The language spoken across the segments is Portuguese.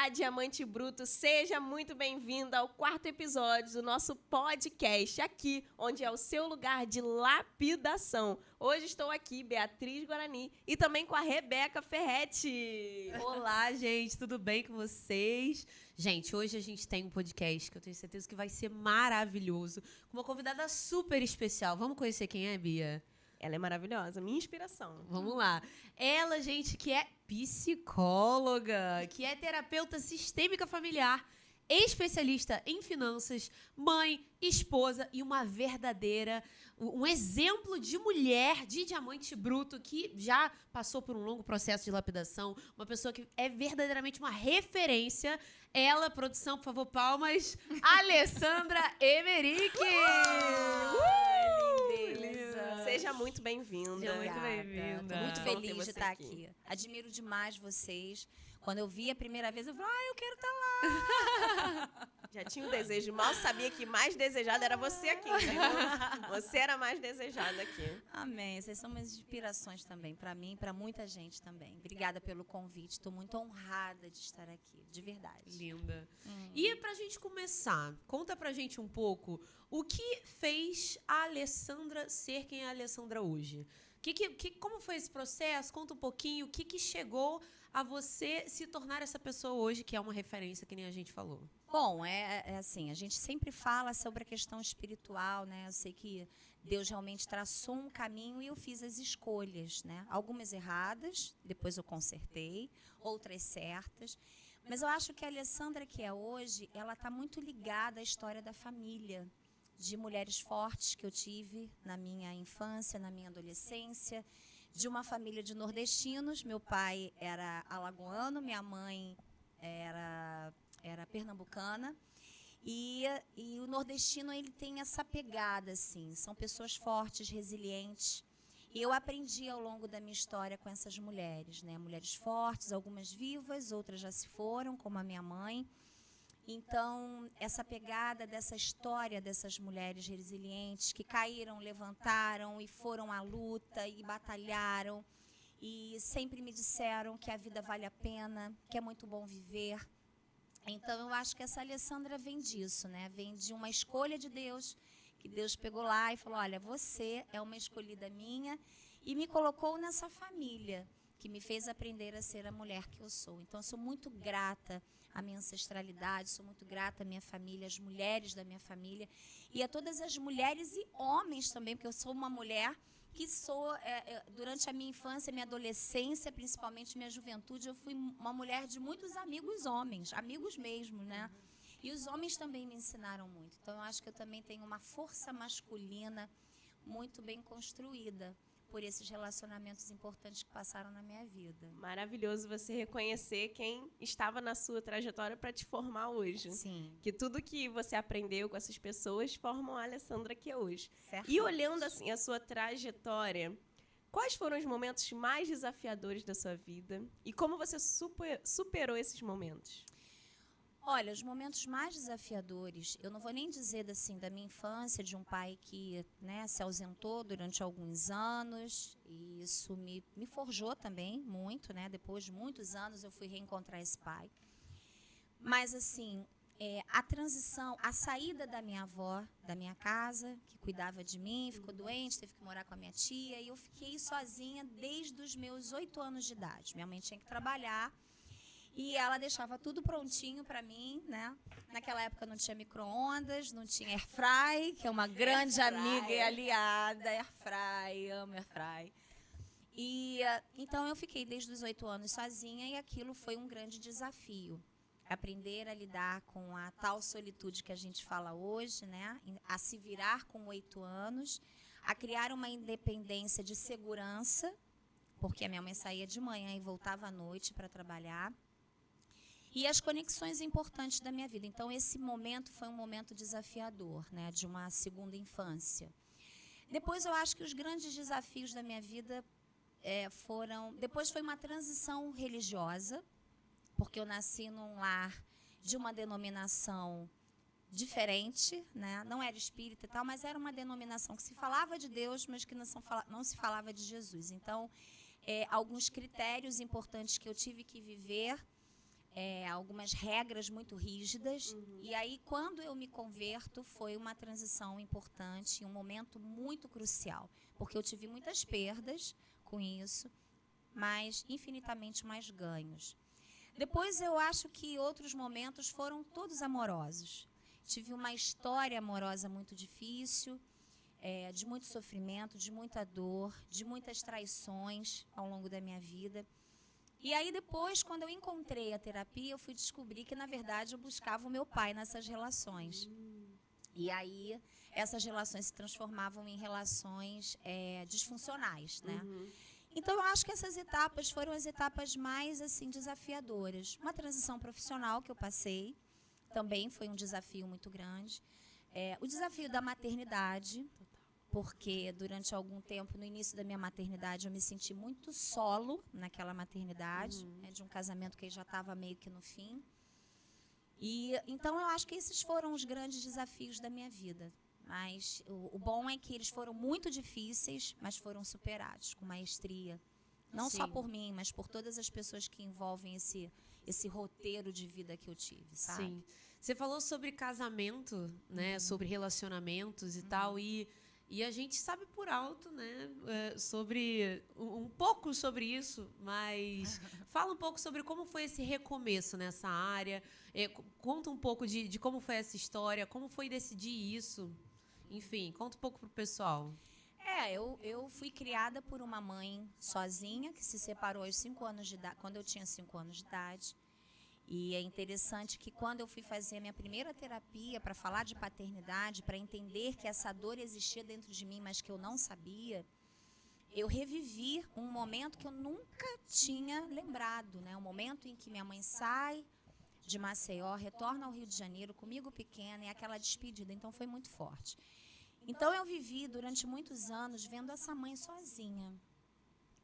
Olá, Diamante Bruto, seja muito bem-vindo ao 4º episódio do nosso podcast, aqui, onde é o seu lugar de lapidação. Hoje estou aqui, Beatriz Guarani, e também com a Rebeca Ferretti. Olá, gente, tudo bem com vocês? Gente, hoje a gente tem um podcast que eu tenho certeza que vai ser maravilhoso, com uma convidada super especial. Vamos conhecer quem é, Bia? Ela é maravilhosa, minha inspiração. Vamos lá. Ela, gente, que é psicóloga, que é terapeuta sistêmica familiar, especialista em finanças, mãe, esposa e uma verdadeira, um exemplo de mulher, de diamante bruto, que já passou por um longo processo de lapidação, uma pessoa que é verdadeiramente uma referência. Ela, produção, por favor, palmas, Alessandra Emerick! Seja muito bem-vinda. Seja muito bem-vinda. Tô muito Bom ter feliz de você estar aqui. aqui. Admiro demais vocês. Quando eu vi a primeira vez, eu falei, eu quero estar lá. Já tinha um desejo, mal sabia que mais desejada era você aqui, entendeu? Você era mais desejada aqui. Amém. Vocês são minhas inspirações também, para mim e para muita gente também. Obrigada pelo convite. Estou muito honrada de estar aqui, de verdade. Linda. E pra gente começar, conta pra gente um pouco o que fez a Alessandra ser quem é a Alessandra hoje. Como foi esse processo? Conta um pouquinho. O que chegou a você se tornar essa pessoa hoje, que é uma referência, que nem a gente falou? Bom, é assim, a gente sempre fala sobre a questão espiritual, né? Eu sei que Deus realmente traçou um caminho e eu fiz as escolhas, né? Algumas erradas, depois eu consertei, outras certas. Mas eu acho que a Alessandra que é hoje, ela está muito ligada à história da família, de mulheres fortes que eu tive na minha infância, na minha adolescência, de uma família de nordestinos. Meu pai era alagoano, minha mãe era pernambucana. E o nordestino, ele tem essa pegada, assim, são pessoas fortes, resilientes. E eu aprendi ao longo da minha história com essas mulheres, né? Mulheres fortes, algumas vivas, outras já se foram, como a minha mãe. Então, essa pegada dessa história dessas mulheres resilientes que caíram, levantaram e foram à luta e batalharam e sempre me disseram que a vida vale a pena, que é muito bom viver. Então, eu acho que essa Alessandra vem disso, né? Vem de uma escolha de Deus, que Deus pegou lá e falou, olha, você é uma escolhida minha, e me colocou nessa família, que me fez aprender a ser a mulher que eu sou. Então, eu sou muito grata à minha ancestralidade, sou muito grata à minha família, às mulheres da minha família, e a todas as mulheres e homens também, porque eu sou uma mulher que sou, durante a minha infância, minha adolescência, principalmente minha juventude, eu fui uma mulher de muitos amigos homens, amigos mesmo, né? E os homens também me ensinaram muito. Então, eu acho que eu também tenho uma força masculina muito bem construída por esses relacionamentos importantes que passaram na minha vida. Maravilhoso você reconhecer quem estava na sua trajetória para te formar hoje. Sim. Que tudo que você aprendeu com essas pessoas formam a Alessandra que é hoje. Certo. E olhando assim a sua trajetória, quais foram os momentos mais desafiadores da sua vida e como você superou esses momentos? Olha, os momentos mais desafiadores, eu não vou nem dizer assim, da minha infância, de um pai que, né, se ausentou durante alguns anos, e isso me forjou também muito, né? Depois de muitos anos eu fui reencontrar esse pai. Mas assim, a transição, a saída da minha avó, da minha casa, que cuidava de mim, ficou doente, teve que morar com a minha tia, e eu fiquei sozinha desde os meus 8 anos de idade. Minha mãe tinha que trabalhar, e ela deixava tudo prontinho para mim, né? Naquela época não tinha micro-ondas, não tinha airfry, que é uma grande amiga e aliada. Airfry, amo airfry. E então eu fiquei desde os 8 anos sozinha, e aquilo foi um grande desafio. Aprender a lidar com a tal solitude que a gente fala hoje, né? A se virar com 8 anos, a criar uma independência de segurança, porque a minha mãe saía de manhã e voltava à noite para trabalhar. E as conexões importantes da minha vida. Então, esse momento foi um momento desafiador, né, de uma segunda infância. Depois, eu acho que os grandes desafios da minha vida foram... Depois foi uma transição religiosa, porque eu nasci num lar de uma denominação diferente, né? Não era espírita e tal, mas era uma denominação que se falava de Deus, mas que não se falava de Jesus. Então, alguns critérios importantes que eu tive que viver algumas regras muito rígidas. E aí, quando eu me converto, foi uma transição importante, um momento muito crucial, porque eu tive muitas perdas com isso, mas infinitamente mais ganhos. Depois, eu acho que outros momentos foram todos amorosos. Tive uma história amorosa muito difícil, de muito sofrimento, de muita dor, de muitas traições ao longo da minha vida. E aí depois, quando eu encontrei a terapia, eu fui descobrir que, na verdade, eu buscava o meu pai nessas relações. E aí, essas relações se transformavam em relações disfuncionais, né? Então, eu acho que essas etapas foram as etapas mais, assim, desafiadoras. Uma transição profissional que eu passei, também foi um desafio muito grande. O desafio da maternidade, porque durante algum tempo, no início da minha maternidade, eu me senti muito solo naquela maternidade, de um casamento que já estava meio que no fim. E então, eu acho que esses foram os grandes desafios da minha vida. Mas o bom é que eles foram muito difíceis, mas foram superados com maestria. Não só por mim, mas por todas as pessoas que envolvem esse roteiro de vida que eu tive, sabe? Sim. Você falou sobre casamento, né? Sobre relacionamentos e tal, e a gente sabe por alto, né? Sobre um pouco sobre isso, mas fala um pouco sobre como foi esse recomeço nessa área. Conta um pouco de como foi essa história, como foi decidir isso. Enfim, conta um pouco pro pessoal. Eu fui criada por uma mãe sozinha, que se separou aos 5 anos de idade, quando eu tinha 5 anos de idade. E é interessante que quando eu fui fazer a minha primeira terapia para falar de paternidade, para entender que essa dor existia dentro de mim, mas que eu não sabia, eu revivi um momento que eu nunca tinha lembrado, né? O momento em que minha mãe sai de Maceió, retorna ao Rio de Janeiro, comigo pequena, e aquela despedida. Então, foi muito forte. Então, eu vivi durante muitos anos vendo essa mãe sozinha.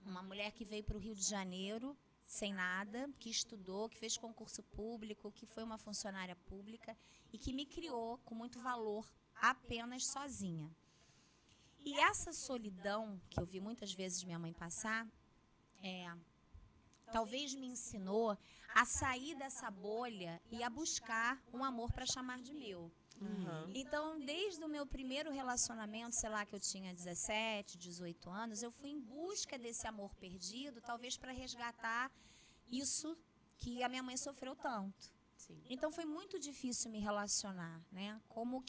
Uma mulher que veio para o Rio de Janeiro sem nada, que estudou, que fez concurso público, que foi uma funcionária pública e que me criou com muito valor apenas sozinha. E essa solidão que eu vi muitas vezes minha mãe passar, talvez me ensinou a sair dessa bolha e a buscar um amor para chamar de meu. Então, desde o meu primeiro relacionamento, sei lá, que eu tinha 17, 18 anos, eu fui em busca desse amor perdido, talvez para resgatar isso que a minha mãe sofreu tanto. Sim. Então, foi muito difícil me relacionar, né? Como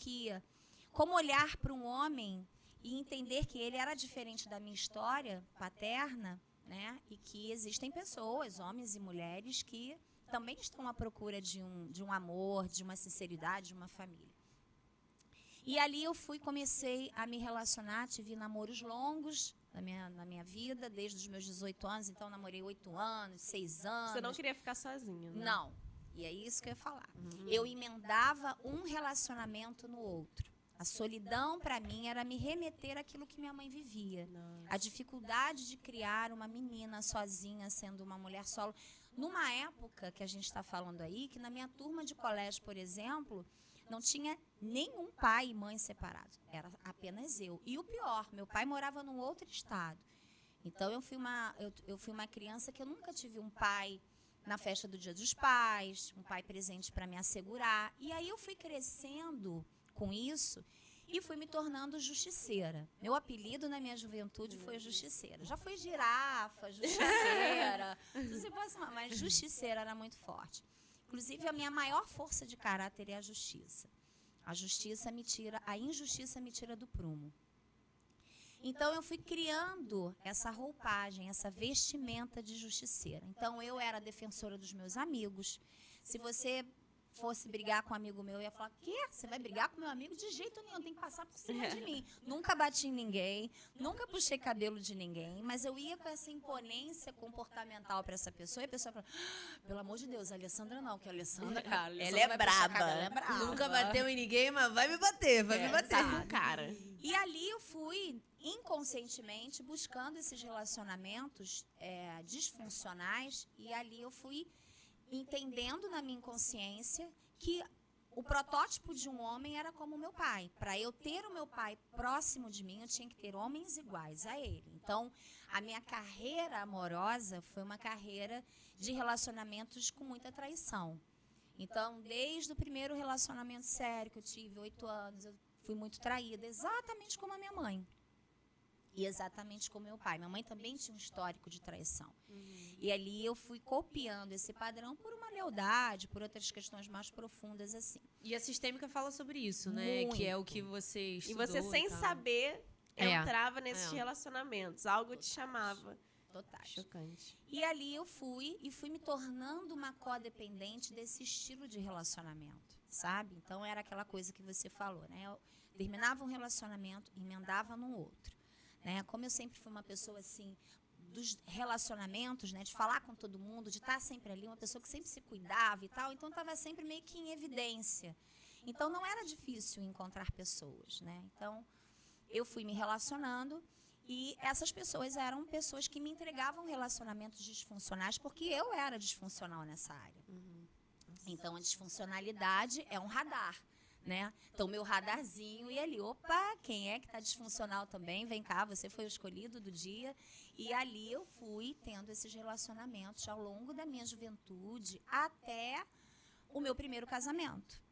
olhar para um homem e entender que ele era diferente da minha história paterna, né? E que existem pessoas, homens e mulheres, que também estão à procura de um amor, de uma sinceridade, de uma família. E ali eu comecei a me relacionar, tive namoros longos na minha vida, desde os meus 18 anos, então namorei 8 anos, 6 anos. Você não queria ficar sozinha, né? Não, e é isso que eu ia falar. Eu emendava um relacionamento no outro. A solidão, para mim, era me remeter àquilo que minha mãe vivia. A dificuldade de criar uma menina sozinha, sendo uma mulher solo. Numa época que a gente está falando aí, que na minha turma de colégio, por exemplo, não tinha nenhum pai e mãe separados. Era apenas eu. E o pior, meu pai morava num outro estado. Então, eu fui uma criança que eu nunca tive um pai na festa do Dia dos Pais, um pai presente para me assegurar. E aí eu fui crescendo com isso e fui me tornando justiceira. Meu apelido na minha juventude foi justiceira. Já foi girafa, justiceira, mas justiceira era muito forte. Inclusive, a minha maior força de caráter é a justiça. A injustiça me tira do prumo. Então, eu fui criando essa roupagem, essa vestimenta de justiceira. Então, eu era defensora dos meus amigos. Se você fosse brigar com um amigo meu, eu ia falar: quê? Você vai brigar com meu amigo? De jeito nenhum, tem que passar por cima de mim. Nunca bati em ninguém, nunca puxei cabelo de ninguém, mas eu ia com essa imponência comportamental para essa pessoa, e a pessoa falava: pelo amor de Deus, a Alessandra não, que a Alessandra, cara, ela é braba. Ela é braba. Nunca bateu em ninguém, mas vai me bater, vai me bater. Com cara. E ali eu fui, inconscientemente, buscando esses relacionamentos disfuncionais, e ali eu fui entendendo na minha inconsciência que o protótipo de um homem era como o meu pai. Para eu ter o meu pai próximo de mim, eu tinha que ter homens iguais a ele. Então, a minha carreira amorosa foi uma carreira de relacionamentos com muita traição. Então, desde o primeiro relacionamento sério que eu tive, 8 anos, eu fui muito traída, exatamente como a minha mãe. E exatamente como meu pai. Minha mãe também tinha um histórico de traição. E ali eu fui copiando esse padrão por uma lealdade, por outras questões mais profundas, assim. E a sistêmica fala sobre isso, né? Muito. Que é o que você E estudou. você, sem tal. saber, entrava nesses É. relacionamentos. Algo te chamava. Totais. Chocante. E ali eu fui me tornando uma codependente desse estilo de relacionamento, sabe? Então era aquela coisa que você falou, né? Eu terminava um relacionamento, emendava no outro, né? Como eu sempre fui uma pessoa assim dos relacionamentos, né, de falar com todo mundo, de estar sempre ali, uma pessoa que sempre se cuidava e tal, então estava sempre meio que em evidência. Então não era difícil encontrar pessoas, né? Então eu fui me relacionando e essas pessoas eram pessoas que me entregavam relacionamentos disfuncionais porque eu era disfuncional nessa área. Então a disfuncionalidade é um radar, né? Então meu radarzinho ia ali, opa, quem é que está disfuncional também? Vem cá, você foi o escolhido do dia. E ali eu fui tendo esses relacionamentos ao longo da minha juventude até o meu primeiro casamento,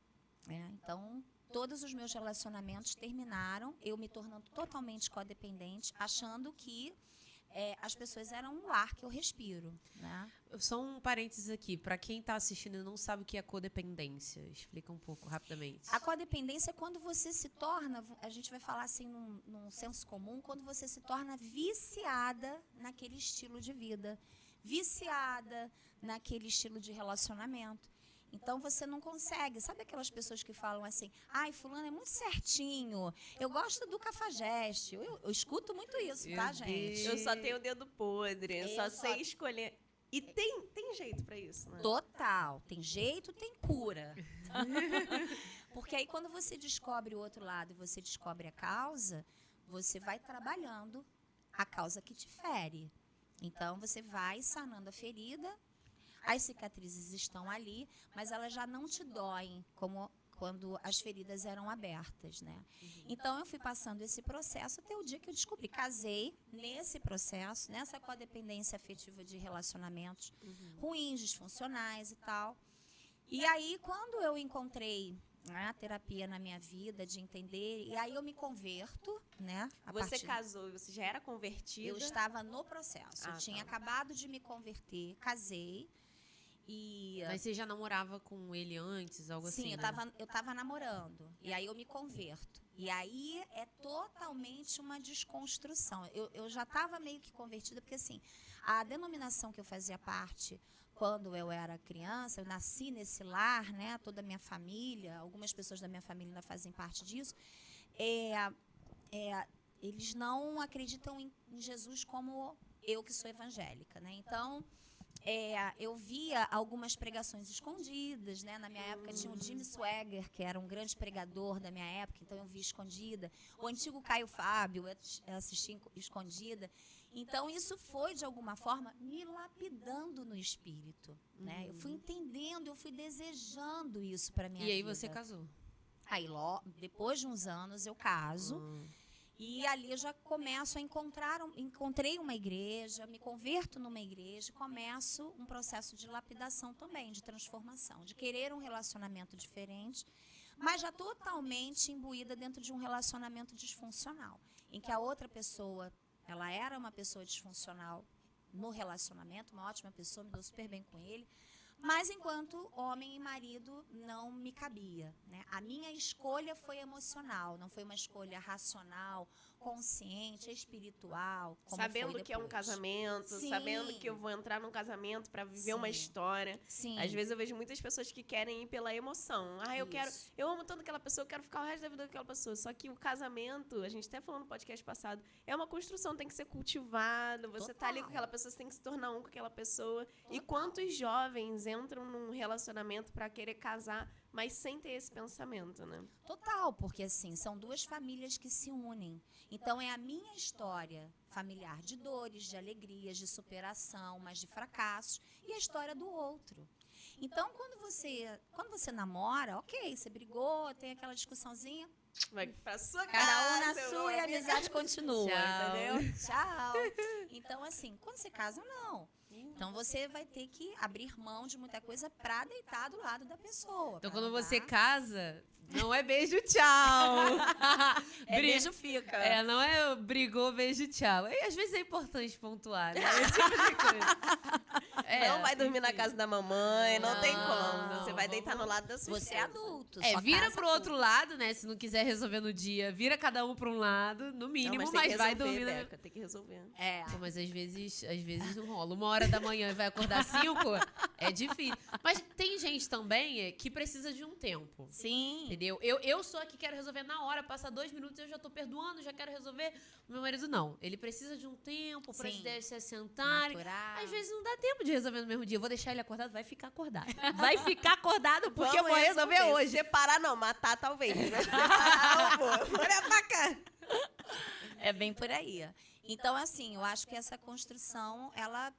né? Então todos os meus relacionamentos terminaram, eu me tornando totalmente codependente, achando que as pessoas eram um ar que eu respiro, né? Só um parênteses aqui. Pra quem tá assistindo e não sabe o que é codependência, explica um pouco rapidamente. A codependência é quando você se torna, a gente vai falar assim num senso comum, quando você se torna viciada naquele estilo de vida, viciada naquele estilo de relacionamento. Então você não consegue. Sabe aquelas pessoas que falam assim, ai, fulano é muito certinho, eu gosto do cafajeste. Eu escuto muito isso, Meu tá, Deus. gente? Eu só tenho o dedo podre, eu só Exato. sei escolher. E tem jeito pra isso, né? Total. Tem jeito, tem cura. Porque aí quando você descobre o outro lado e você descobre a causa, você vai trabalhando a causa que te fere. Então você vai sanando a ferida, as cicatrizes estão ali, mas elas já não te doem como quando as feridas eram abertas, né? Então eu fui passando esse processo até o dia que eu descobri, casei nesse processo, nessa codependência afetiva de relacionamentos ruins, disfuncionais e tal. E aí quando eu encontrei, né, a terapia na minha vida, de entender, e aí eu me converto, né? Você casou e você já era convertida? Eu estava no processo, eu Ah, tinha tá. acabado de me converter, casei. Mas você já namorava com ele antes, algo assim? Sim, né? eu tava namorando. E aí eu me converto. E aí é totalmente uma desconstrução. Eu já estava meio que convertida, porque assim, a denominação que eu fazia parte quando eu era criança, eu nasci nesse lar, né? Toda a minha família, algumas pessoas da minha família ainda fazem parte disso. Eles não acreditam em Jesus como eu que sou evangélica, né? Então eu via algumas pregações escondidas, né? Na minha época tinha o Jimmy Swaggart, que era um grande pregador da minha época, então eu via escondida. O antigo Caio Fábio, eu assisti escondida. Então isso foi, de alguma forma, me lapidando no espírito, né? Eu fui entendendo, eu fui desejando isso para minha vida. E aí você casou? Aí, depois de uns anos, eu caso. E ali eu já começo a encontrei uma igreja, me converto numa igreja, começo um processo de lapidação também, de transformação, de querer um relacionamento diferente, mas já totalmente imbuída dentro de um relacionamento disfuncional, em que a outra pessoa, ela era uma pessoa disfuncional no relacionamento, uma ótima pessoa, me dou super bem com ele, mas enquanto homem e marido não me cabia, né? A minha escolha foi emocional, não foi uma escolha racional, consciente, espiritual. Como Sabendo foi que é um depois. casamento, Sim. sabendo que eu vou entrar num casamento pra viver uma Sim. história. Sim. Às vezes eu vejo muitas pessoas que querem ir pela emoção. Ah, Isso. eu amo tanto aquela pessoa, eu quero ficar o resto da vida com aquela pessoa. Só que o casamento, a gente até falou no podcast passado, é uma construção, tem que ser cultivado. Você tá ali com Total. aquela pessoa, você tem que se tornar um com aquela pessoa. E Total. quantos jovens entram num relacionamento pra querer casar, mas sem ter esse pensamento, né? Total, porque assim, são duas famílias que se unem. Então é a minha história familiar de dores, de alegrias, de superação, mas de fracassos, e a história do outro. Então, quando você namora, ok, você brigou, tem aquela discussãozinha, Vai pra sua Cada um casa. na eu sua vou e a amiga. amizade continua, Tchau. entendeu? Tchau. Então, assim, quando você casa, não. Então, você vai ter que abrir mão de muita coisa pra deitar do lado da pessoa. Então, pra quando não você dar- casa, não é beijo, tchau. É beijo fica. É, não é brigou, beijo, tchau. E, às vezes é importante pontuar, né? Esse tipo de coisa. É, Não vai dormir na enfim. casa da mamãe, não tem Não, como. Você não, vai deitar vamos- no lado da sua Você é esposa. adulto. É, só vira casa pro outro lado, né? Se não quiser resolver no dia, vira cada um pra um lado, no Não, mínimo, mas mas, tem que vai resolver, dormir. Beca, tem que resolver. É. Pô, mas às vezes não rola. 1h da manhã e vai acordar 5, é difícil. Mas tem gente também que precisa de um tempo. Sim. Entendeu? Eu sou a que quero resolver na hora, passa 2 minutos, eu já tô perdoando, já quero resolver. O meu marido não. Ele precisa de um tempo pra as Sim. ideias se assentarem. Maturar. Às vezes não dá tempo de resolver no mesmo dia. Eu vou deixar ele acordado, vai ficar acordado. Vai ficar acordado porque eu vou resolver hoje. Separar não, matar talvez. Né? Separar, pô. Olha pra cá. É bem por aí. Então, assim, eu acho que essa construção, ela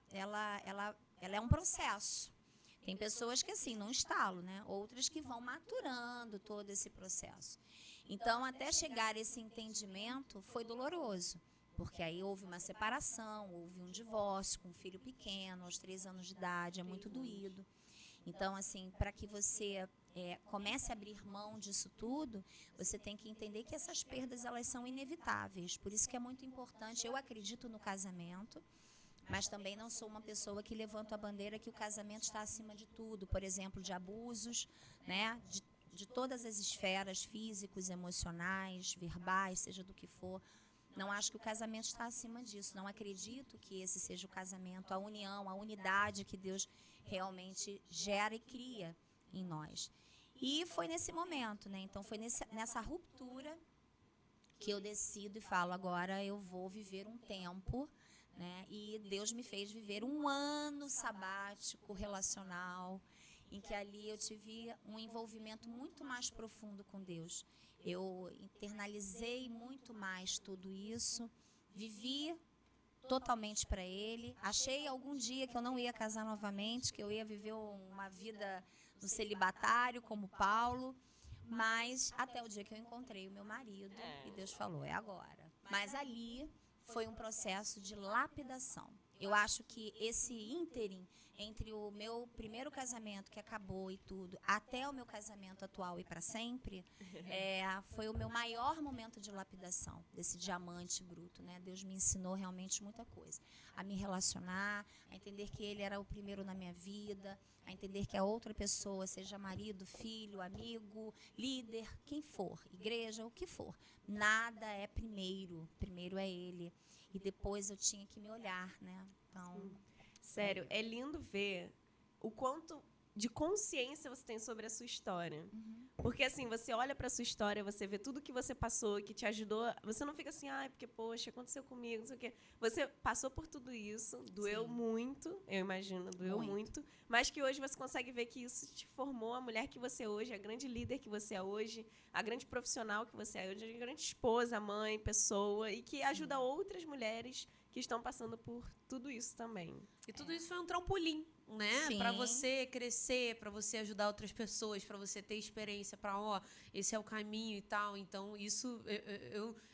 é um processo. Tem pessoas que, assim, não instalam, né? Outras que vão maturando todo esse processo. Então, até chegar esse entendimento, foi doloroso. Porque aí houve uma separação, houve um divórcio com um filho pequeno, aos 3 anos de idade, é muito doído. Então, assim, para que você comece a abrir mão disso tudo, você tem que entender que essas perdas, elas são inevitáveis. Por isso que é muito importante, eu acredito no casamento, mas também não sou uma pessoa que levanta a bandeira que o casamento está acima de tudo, por exemplo, de abusos, né, de todas as esferas, físicos, emocionais, verbais, seja do que for. Não acho que o casamento está acima disso. Não acredito que esse seja o casamento, a união, a unidade que Deus realmente gera e cria em nós. E foi nesse momento, né? Então foi nessa ruptura que eu decido e falo, agora eu vou viver um tempo, né? E Deus me fez viver um ano sabático relacional, em que ali eu tive um envolvimento muito mais profundo com Deus. Eu internalizei muito mais tudo isso, vivi totalmente para Ele. Achei algum dia que eu não ia casar novamente, que eu ia viver uma vida no celibatário como Paulo, mas até o dia que eu encontrei o meu marido e Deus falou, é agora. Mas ali foi um processo de lapidação. Eu acho que esse ínterim entre o meu primeiro casamento, que acabou e tudo, até o meu casamento atual e para sempre, foi o meu maior momento de lapidação, desse diamante bruto, né? Deus me ensinou realmente muita coisa. A me relacionar, a entender que Ele era o primeiro na minha vida, a entender que a outra pessoa, seja marido, filho, amigo, líder, quem for, igreja, o que for, nada é primeiro. Primeiro é Ele. E depois eu tinha que me olhar, né? Então... Sério, é lindo ver o quanto de consciência você tem sobre a sua história. Porque, assim, você olha pra sua história, você vê tudo que você passou, que te ajudou. Você não fica assim, ai, porque, poxa, aconteceu comigo, não sei o quê. Você passou por tudo isso, doeu muito, eu imagino, doeu muito. Mas que hoje você consegue ver que isso te formou a mulher que você é hoje, a grande líder que você é hoje, a grande profissional que você é hoje, a grande esposa, mãe, pessoa, e que ajuda outras mulheres que estão passando por tudo isso também. E tudo isso foi um trampolim, né? Sim. Pra você crescer, pra você ajudar outras pessoas, pra você ter experiência, pra, esse é o caminho e tal. Então, isso,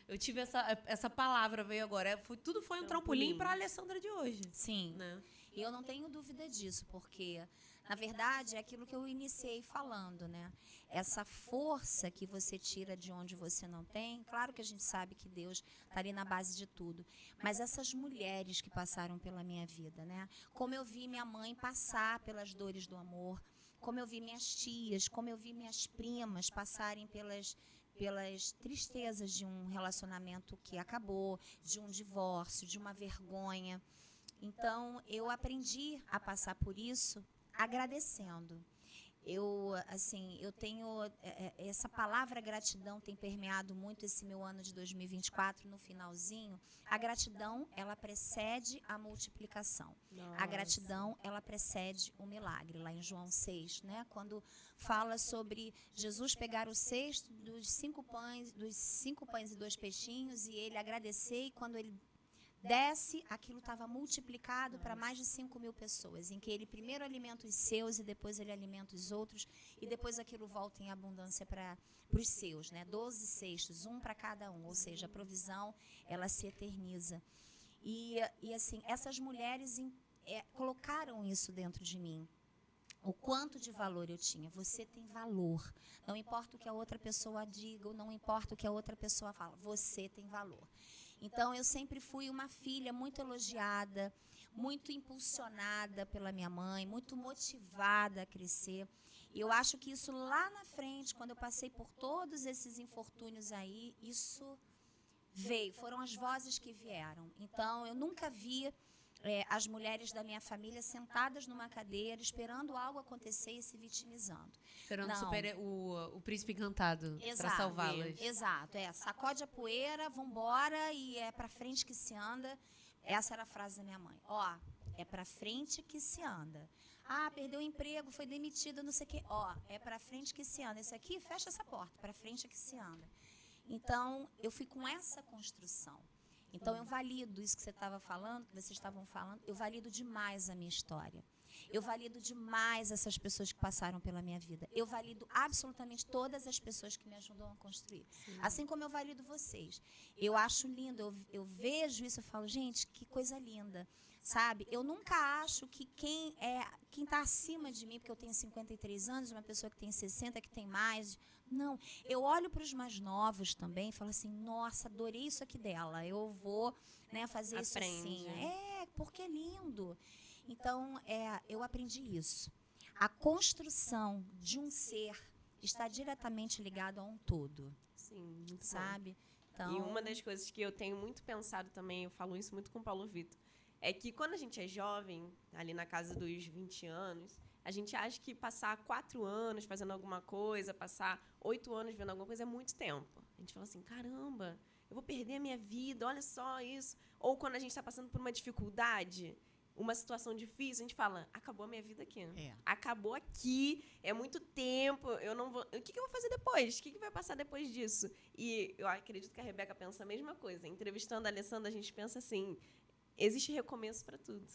eu tive essa palavra, veio agora. Tudo foi um trampolim pra Alessandra de hoje. Sim. Né? E eu não tenho dúvida disso, porque, na verdade, é aquilo que eu iniciei falando, né? Essa força que você tira de onde você não tem, claro que a gente sabe que Deus está ali na base de tudo, mas essas mulheres que passaram pela minha vida, né? Como eu vi minha mãe passar pelas dores do amor, como eu vi minhas tias, como eu vi minhas primas passarem pelas tristezas de um relacionamento que acabou, de um divórcio, de uma vergonha. Então, eu aprendi a passar por isso agradecendo. Eu tenho essa palavra gratidão tem permeado muito esse meu ano de 2024 no finalzinho. A gratidão, ela precede a multiplicação. Nossa. A gratidão, ela precede o milagre, lá em João 6, né? Quando fala sobre Jesus pegar o cesto dos cinco pães e 2 peixinhos e ele agradecer, e quando ele desce, aquilo estava multiplicado para mais de 5.000 pessoas, em que ele primeiro alimenta os seus e depois ele alimenta os outros, e depois aquilo volta em abundância para os seus, né? 12 cestos, um para cada um, ou seja, a provisão, ela se eterniza. E assim, essas mulheres colocaram isso dentro de mim. O quanto de valor eu tinha. Você tem valor. Não importa o que a outra pessoa diga, não importa o que a outra pessoa fala, você tem valor. Então, eu sempre fui uma filha muito elogiada, muito impulsionada pela minha mãe, muito motivada a crescer. E eu acho que isso lá na frente, quando eu passei por todos esses infortúnios aí, isso veio, foram as vozes que vieram. Então, eu nunca vi as mulheres da minha família sentadas numa cadeira, esperando algo acontecer e se vitimizando. Esperando Não. o príncipe encantado para salvá-las. Exato, sacode a poeira, vambora e é pra frente que se anda. Essa era a frase da minha mãe. Ó, é pra frente que se anda. Ah, perdeu o emprego, foi demitida, não sei o quê. Ó, é pra frente que se anda. Esse aqui, fecha essa porta, pra frente que se anda. Então, eu fui com essa construção. Então, eu valido isso que você estava falando, que vocês estavam falando, eu valido demais a minha história. Eu valido demais essas pessoas que passaram pela minha vida. Eu valido absolutamente todas as pessoas que me ajudam a construir. Sim. Assim como eu valido vocês. Eu acho lindo, eu vejo isso, eu falo, gente, que coisa linda. Sabe? Eu nunca acho que quem está acima de mim, porque eu tenho 53 anos, uma pessoa que tem 60, que tem mais... Não, eu olho para os mais novos também e falo assim, nossa, adorei isso aqui dela, eu vou, né, fazer isso assim. Porque é lindo. Então, eu aprendi isso. A construção de um ser está diretamente ligado a um todo. Sim, muito sabe? Então, e uma das coisas que eu tenho muito pensado também, eu falo isso muito com o Paulo Vitor, é que quando a gente é jovem, ali na casa dos 20 anos... A gente acha que passar 4 anos fazendo alguma coisa, passar 8 anos vendo alguma coisa é muito tempo. A gente fala assim, caramba, eu vou perder a minha vida, olha só isso. Ou quando a gente está passando por uma dificuldade, uma situação difícil, a gente fala, acabou a minha vida aqui. Acabou aqui, é muito tempo, eu não vou... O que eu vou fazer depois? O que vai passar depois disso? E eu acredito que a Rebeca pensa a mesma coisa. Entrevistando a Alessandra, a gente pensa assim, existe recomeço para tudo.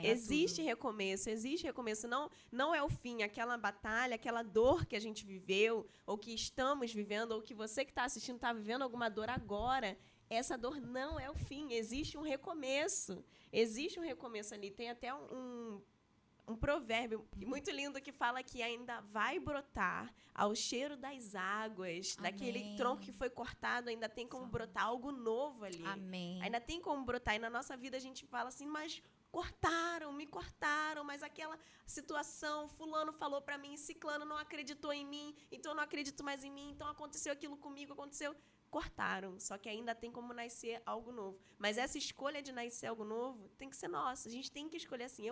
Existe recomeço. Não é o fim, aquela batalha, aquela dor que a gente viveu, ou que estamos vivendo, ou que você que está assistindo está vivendo alguma dor agora. Essa dor não é o fim, existe um recomeço. Existe um recomeço ali. Tem até um provérbio muito lindo que fala que ainda vai brotar ao cheiro das águas. Amém. Daquele tronco que foi cortado, ainda tem como brotar algo novo ali. Amém. Ainda tem como brotar. E na nossa vida a gente fala assim, mas... me cortaram, mas aquela situação, fulano falou para mim, ciclano não acreditou em mim, então eu não acredito mais em mim, então aconteceu aquilo comigo, cortaram, só que ainda tem como nascer algo novo. Mas essa escolha de nascer algo novo tem que ser nossa, a gente tem que escolher assim,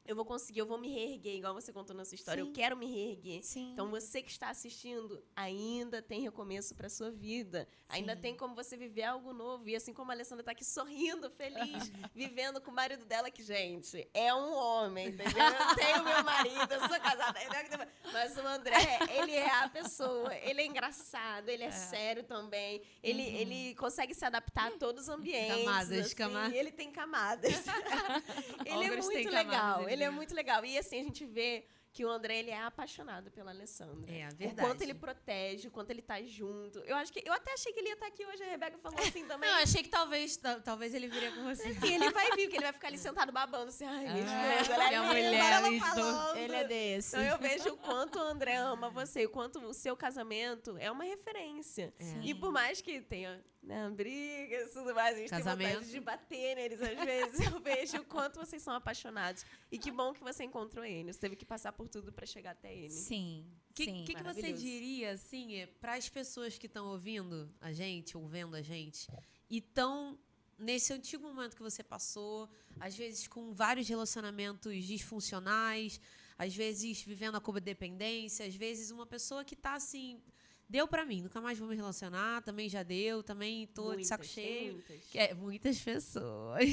eu vou conseguir, eu vou me reerguer, igual você contou na sua história. Sim. Eu quero me reerguer. Sim. Então, você que está assistindo, ainda tem recomeço para a sua vida. Sim. Ainda tem como você viver algo novo. E assim como a Alessandra está aqui sorrindo, feliz, vivendo com o marido dela, que, gente, é um homem, entendeu? Eu tenho meu marido, eu sou casada. Mas o André, ele é a pessoa. Ele é engraçado, ele é sério também. Ele consegue se adaptar a todos os ambientes. Camadas. Ele tem camadas. Ele é muito legal. Ele é muito legal. E assim, a gente vê que o André, ele é apaixonado pela Alessandra. É, a verdade. O quanto ele protege, o quanto ele tá junto. Eu até achei que ele ia estar aqui hoje, a Rebeca falou assim também. Não, eu achei que talvez ele viria com você. Sim, ele vai vir, porque ele vai ficar ali sentado babando assim, ai, minha mulher, ele é desse. Então eu vejo o quanto o André ama você, o quanto o seu casamento é uma referência. E por mais que tenha, né, brigas e tudo mais, a gente tem vontade de bater neles às vezes, eu vejo o quanto vocês são apaixonados. E que bom que você encontrou ele. Você teve que passar por tudo para chegar até ele. Sim. O que você diria, assim, para as pessoas que estão ouvindo a gente, ou vendo a gente, e estão nesse antigo momento que você passou, às vezes com vários relacionamentos disfuncionais, às vezes vivendo a codependência, às vezes uma pessoa que está assim... Deu pra mim, nunca mais vou me relacionar, também já deu, também tô de saco cheio. Muitas pessoas.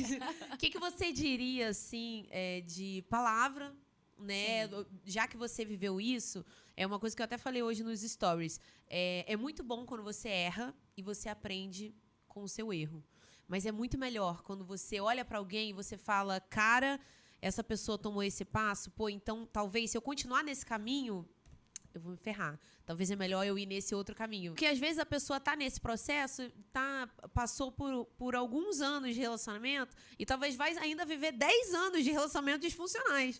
O que você diria, assim, de palavra, né? Sim. Já que você viveu isso, é uma coisa que eu até falei hoje nos stories. É muito bom quando você erra e você aprende com o seu erro. Mas é muito melhor quando você olha pra alguém e você fala, cara, essa pessoa tomou esse passo, pô, então talvez se eu continuar nesse caminho, eu vou me ferrar. Talvez é melhor eu ir nesse outro caminho. Porque às vezes a pessoa tá nesse processo, passou por alguns anos de relacionamento e talvez vai ainda viver 10 anos de relacionamento disfuncionais.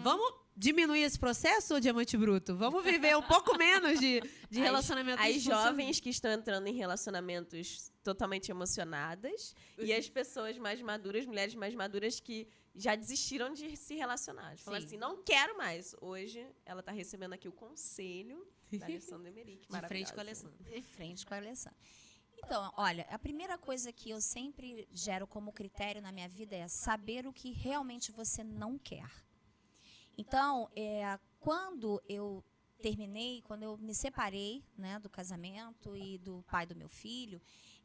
Vamos diminuir esse processo, ô Diamante Bruto? Vamos viver um pouco menos de relacionamento As disfuncional. jovens que estão entrando em relacionamentos totalmente emocionadas e as pessoas mais maduras, mulheres mais maduras que já desistiram de se relacionar. De falar Sim. assim, não quero mais. Hoje, ela está recebendo aqui o conselho da Alessandra Emerick. De frente com a Alessandra. De frente com a Alessandra. Então, olha, a primeira coisa que eu sempre gero como critério na minha vida é saber o que realmente você não quer. Então, quando eu terminei, quando eu me separei, né, do casamento e do pai do meu filho,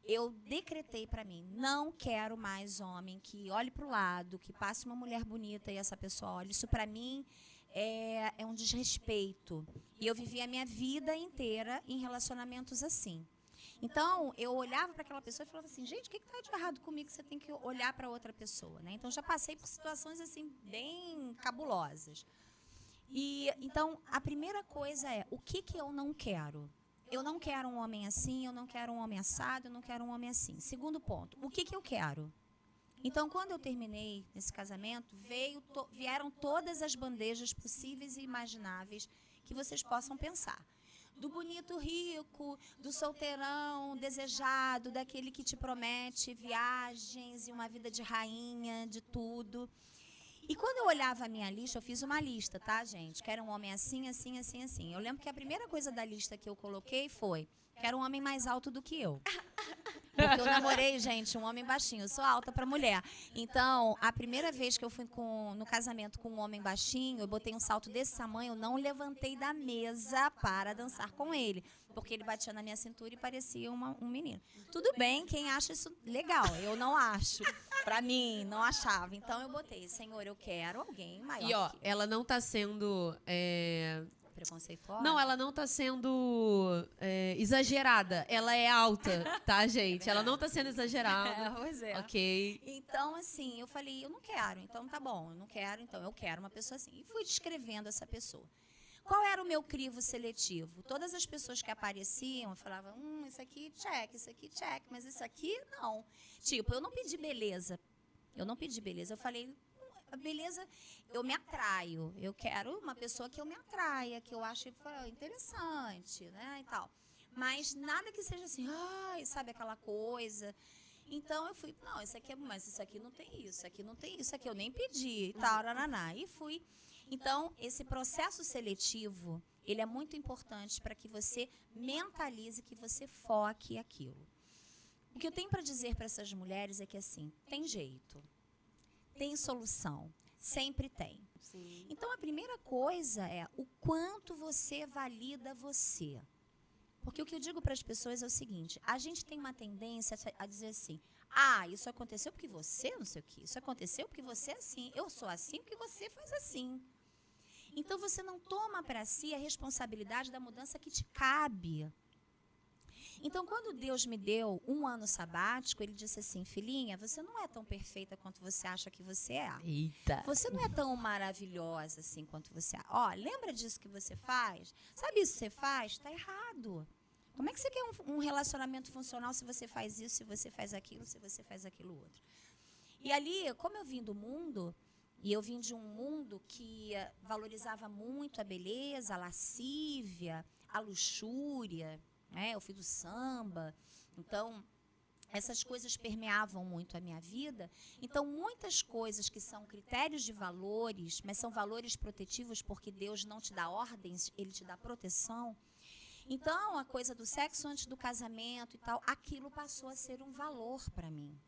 eu decretei para mim, não quero mais homem que olhe para o lado, que passe uma mulher bonita e essa pessoa olhe. Isso para mim é um desrespeito. E eu vivi a minha vida inteira em relacionamentos assim. Então, eu olhava para aquela pessoa e falava assim, gente, o que está de errado comigo que você tem que olhar para outra pessoa, né? Então, já passei por situações assim bem cabulosas. E então, a primeira coisa é, o que eu não quero? Eu não quero um homem assim, eu não quero um homem assado, eu não quero um homem assim. Segundo ponto, o que eu quero? Então, quando eu terminei esse casamento, vieram todas as bandejas possíveis e imagináveis que vocês possam pensar. Do bonito rico, do solteirão desejado, daquele que te promete viagens e uma vida de rainha, de tudo. E quando eu olhava a minha lista, eu fiz uma lista, tá, gente? Quero um homem assim, assim, assim, assim. Eu lembro que a primeira coisa da lista que eu coloquei foi, quero um homem mais alto do que eu. Porque eu namorei, gente, um homem baixinho. Eu sou alta pra mulher. Então, a primeira vez que eu fui no casamento com um homem baixinho, eu botei um salto desse tamanho, eu não levantei da mesa para dançar com ele. Porque ele batia na minha cintura e parecia um menino. Tudo bem, quem acha isso legal. Eu não acho. Pra mim, não achava. Então, eu botei, Senhor, eu quero alguém maior E ó, que eu. ela não tá sendo... Preconceituosa? Não, ela não tá sendo exagerada. Ela é alta, tá, gente? Ela não tá sendo exagerada. Pois é. Ok. Então, assim, eu falei, eu não quero. Então, tá bom, eu não quero, então eu quero uma pessoa assim. E fui descrevendo essa pessoa. Qual era o meu crivo seletivo? Todas as pessoas que apareciam, eu falava, isso aqui, check, mas isso aqui, não. Tipo, eu não pedi beleza. Eu falei, a beleza, eu me atraio. Eu quero uma pessoa que eu me atraia, que eu ache interessante, né, e tal. Mas nada que seja assim, sabe aquela coisa. Então eu fui, não, mas isso aqui não tem isso, isso aqui eu nem pedi, e tal, nananá. E fui. Então, esse processo seletivo, ele é muito importante para que você mentalize, que você foque aquilo. O que eu tenho para dizer para essas mulheres é que, assim, tem jeito, tem solução, sempre tem. Sim. Então, a primeira coisa é o quanto você valida você. Porque o que eu digo para as pessoas é o seguinte, a gente tem uma tendência a dizer assim, isso aconteceu porque você não sei o quê, isso aconteceu porque você é assim, eu sou assim porque você faz assim. Então, você não toma para si a responsabilidade da mudança que te cabe. Então, quando Deus me deu um ano sabático, ele disse assim, filhinha, você não é tão perfeita quanto você acha que você é. Eita. Você não é tão maravilhosa assim quanto você é. Lembra disso que você faz? Sabe isso que você faz? Está errado. Como é que você quer um relacionamento funcional se você faz isso, se você faz aquilo, se você faz aquilo outro? E ali, como eu vim do mundo, e eu vim de um mundo que valorizava muito a beleza, a lascívia, a luxúria, né? Eu fui do samba, então essas coisas permeavam muito a minha vida. Então, muitas coisas que são critérios de valores, mas são valores protetivos porque Deus não te dá ordens, Ele te dá proteção. Então, a coisa do sexo antes do casamento e tal, aquilo passou a ser um valor para mim.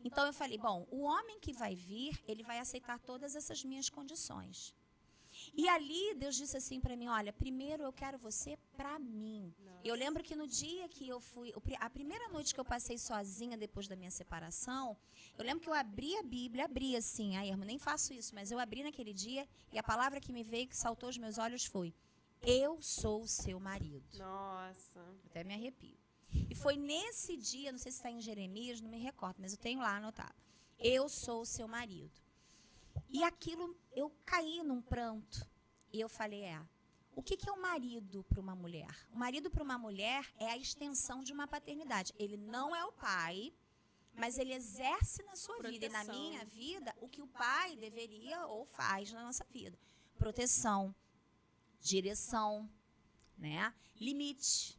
Então, eu falei, bom, o homem que vai vir, ele vai aceitar todas essas minhas condições. E ali, Deus disse assim para mim, olha, primeiro eu quero você para mim. Eu lembro que no dia que eu fui, a primeira noite que eu passei sozinha depois da minha separação, eu lembro que eu abri a Bíblia, abri assim, irmã, nem faço isso, mas eu abri naquele dia e a palavra que me veio, que saltou aos meus olhos foi, eu sou o seu marido. Nossa. Até me arrepio. E foi nesse dia, não sei se está em Jeremias, não me recordo, mas eu tenho lá anotado. Eu sou o seu marido. E aquilo, eu caí num pranto. E eu falei, o que é o marido para uma mulher? O marido para uma mulher é a extensão de uma paternidade. Ele não é o pai, mas ele exerce na sua vida e na minha vida o que o pai deveria ou faz na nossa vida. Proteção, direção, né? Limite.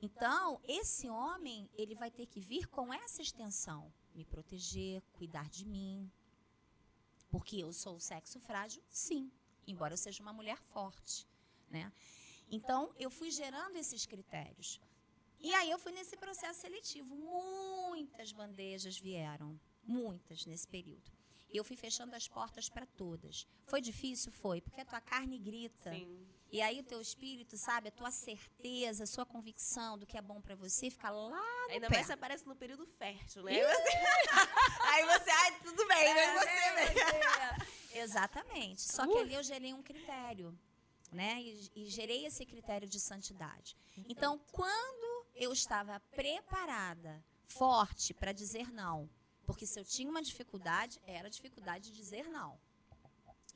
Então, esse homem, ele vai ter que vir com essa extensão. Me proteger, cuidar de mim. Porque eu sou o sexo frágil, sim. Embora eu seja uma mulher forte, né? Então, eu fui gerando esses critérios. E aí, eu fui nesse processo seletivo. Muitas bandejas vieram. Muitas nesse período. E eu fui fechando as portas para todas. Foi difícil? Foi. Porque a tua carne grita. Sim. E aí o teu espírito, sabe, a tua certeza, a sua convicção do que é bom pra você fica lá no Ainda pé. mais se aparece no período fértil, né? Aí você, tudo bem, né? Você mesmo. Exatamente. Só que ali eu gerei um critério, né? E gerei esse critério de santidade. Então, quando eu estava preparada, forte para dizer não, porque se eu tinha uma dificuldade, era a dificuldade de dizer não.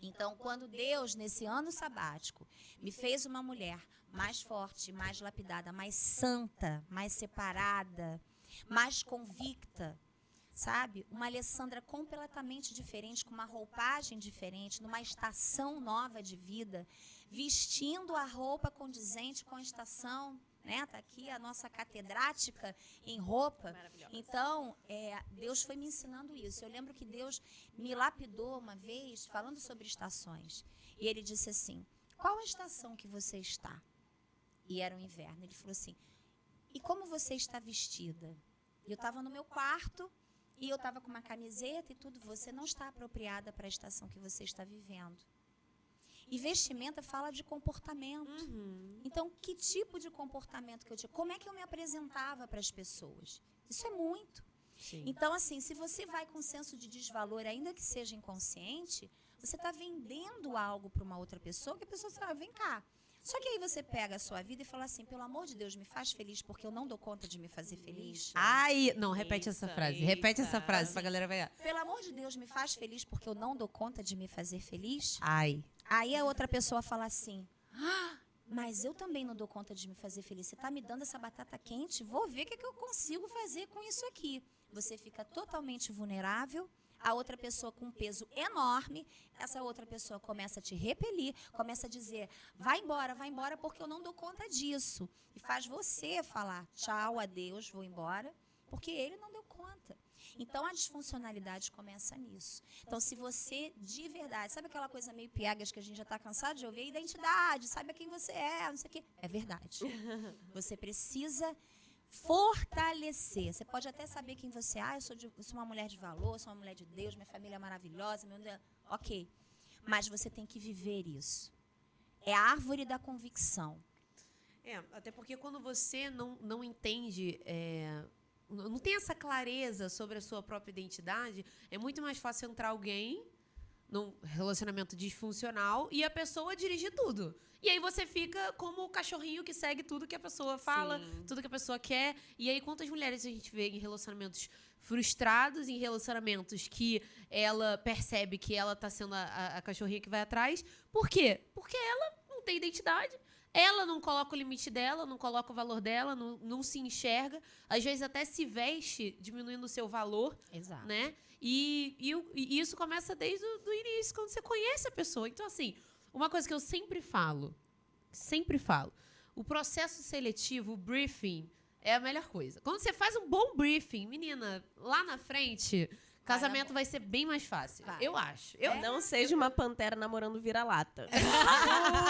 Então, quando Deus, nesse ano sabático, me fez uma mulher mais forte, mais lapidada, mais santa, mais separada, mais convicta, sabe? Uma Alessandra completamente diferente, com uma roupagem diferente, numa estação nova de vida, vestindo a roupa condizente com a estação, né? Tá aqui a nossa catedrática em roupa. Então, Deus foi me ensinando isso. Eu lembro que Deus me lapidou uma vez, falando sobre estações. E ele disse assim, qual a estação que você está? E era o inverno. Ele falou assim, e como você está vestida? E eu estava no meu quarto, e eu estava com uma camiseta e tudo. Você não está apropriada para a estação que você está vivendo. E vestimenta fala de comportamento. Então, que tipo de comportamento que eu tinha? Como é que eu me apresentava para as pessoas? Isso é muito. Sim. Então, assim, se você vai com senso de desvalor, ainda que seja inconsciente, você está vendendo algo para uma outra pessoa, que a pessoa fala, vem cá. Só que aí você pega a sua vida e fala assim, pelo amor de Deus, me faz feliz, porque eu não dou conta de me fazer feliz. Ai, não, repete essa frase. Repete essa frase pra galera ver. Pelo amor de Deus, me faz feliz, porque eu não dou conta de me fazer feliz. Ai. Aí a outra pessoa fala assim, mas eu também não dou conta de me fazer feliz. Você está me dando essa batata quente? Vou ver o que eu consigo fazer com isso aqui. Você fica totalmente vulnerável. A outra pessoa com um peso enorme, essa outra pessoa começa a te repelir, começa a dizer, vai embora, porque eu não dou conta disso. E faz você falar, tchau, adeus, vou embora, porque ele não deu conta. Então, a disfuncionalidade começa nisso. Então, se você, de verdade, sabe aquela coisa meio piegas que a gente já está cansado de ouvir? Identidade, sabe quem você é, não sei o quê. É verdade. Você precisa fortalecer. Você pode até saber quem você é. Eu sou uma mulher de valor, sou uma mulher de Deus, minha família é maravilhosa. Ok. Mas você tem que viver isso. É a árvore da convicção. Até porque quando você não entende... não tem essa clareza sobre a sua própria identidade, é muito mais fácil entrar alguém num relacionamento disfuncional e a pessoa dirigir tudo. E aí você fica como o cachorrinho que segue tudo que a pessoa fala, Sim. tudo que a pessoa quer. E aí quantas mulheres a gente vê em relacionamentos frustrados, em relacionamentos que ela percebe que ela tá sendo a cachorrinha que vai atrás. Por quê? Porque ela não tem identidade. Ela não coloca o limite dela, não coloca o valor dela, não se enxerga. Às vezes até se veste diminuindo o seu valor. Exato. Né? E isso começa desde o início, quando você conhece a pessoa. Então, assim, uma coisa que eu sempre falo, o processo seletivo, o briefing, é a melhor coisa. Quando você faz um bom briefing, menina, lá na frente... Casamento vai ser bem mais fácil. Eu acho. Não seja uma pantera namorando vira-lata.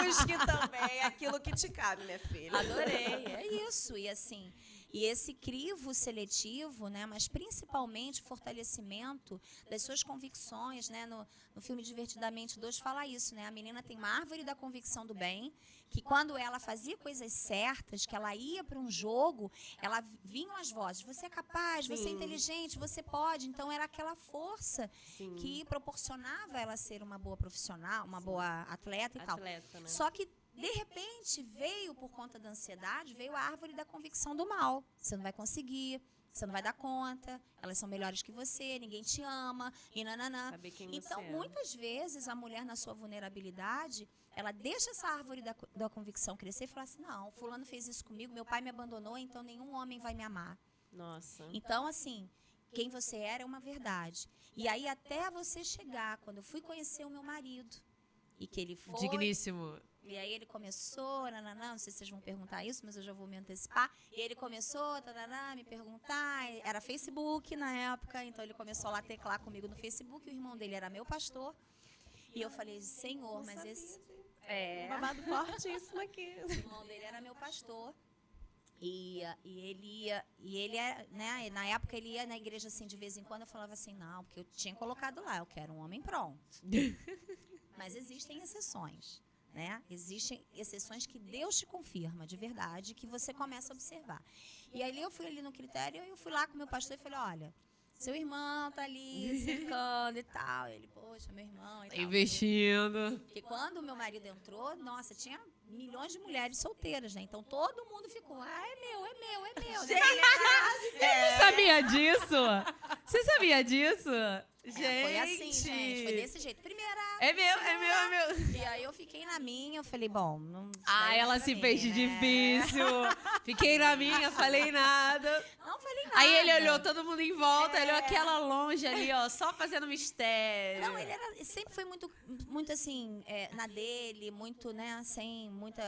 Busque também aquilo que te cabe, minha filha. Adorei. É isso. E assim, e esse crivo seletivo, né, mas principalmente fortalecimento das suas convicções, né, no filme Divertidamente 2 fala isso, né? A menina tem uma árvore da convicção do bem, que quando ela fazia coisas certas, que ela ia para um jogo, ela vinham as vozes, você é capaz, Sim. você é inteligente, você pode. Então era aquela força Sim. que proporcionava ela ser uma boa profissional, uma Sim. boa atleta e tal. Né? Só que de repente, veio, por conta da ansiedade, veio a árvore da convicção do mal. Você não vai conseguir, você não vai dar conta, elas são melhores que você, ninguém te ama, e nananã. Saber quem Então, você é. muitas vezes, a mulher, na sua vulnerabilidade, ela deixa essa árvore da convicção crescer e fala assim, não, fulano fez isso comigo, meu pai me abandonou, então nenhum homem vai me amar. Nossa. Então, assim, quem você era é uma verdade. E aí, até você chegar, quando eu fui conhecer o meu marido, e que ele foi... Digníssimo. E aí ele começou, nananã, não sei se vocês vão perguntar isso, mas eu já vou me antecipar. E ele começou, tananã, me perguntar, era Facebook na época, então ele começou lá a teclar comigo no Facebook, o irmão dele era meu pastor. E eu falei, Senhor, Não mas sabia, esse... gente. É, Babado fortíssimo aqui. o irmão dele era meu pastor. E ele é, né, na época ele ia na igreja assim, de vez em quando eu falava assim, não, porque eu tinha colocado lá, eu quero um homem pronto. Mas existem exceções, né? Existem exceções que Deus te confirma, de verdade, que você começa a observar. E aí eu fui ali no critério, eu fui lá com o meu pastor e falei, olha, seu irmão tá ali cercando e tal. Ele, poxa, meu irmão e tal. Investindo. Porque quando o meu marido entrou, nossa, tinha milhões de mulheres solteiras, né? Então todo mundo ficou, é meu, é meu, é meu. Né? Você sabia disso? Você sabia disso? Gente. Foi assim, gente. Foi desse jeito. Primeira. É meu, é meu, é meu. E aí eu fiquei na minha, eu falei, bom, não. isso Ah, daí não é ela pra se mim, fez de né? difícil. Fiquei na minha, falei nada. Não falei nada. Aí ele olhou todo mundo em volta, olhou aquela longe ali, ó, só fazendo mistério. Não, ele sempre foi muito assim, na dele, muito, né, sem muito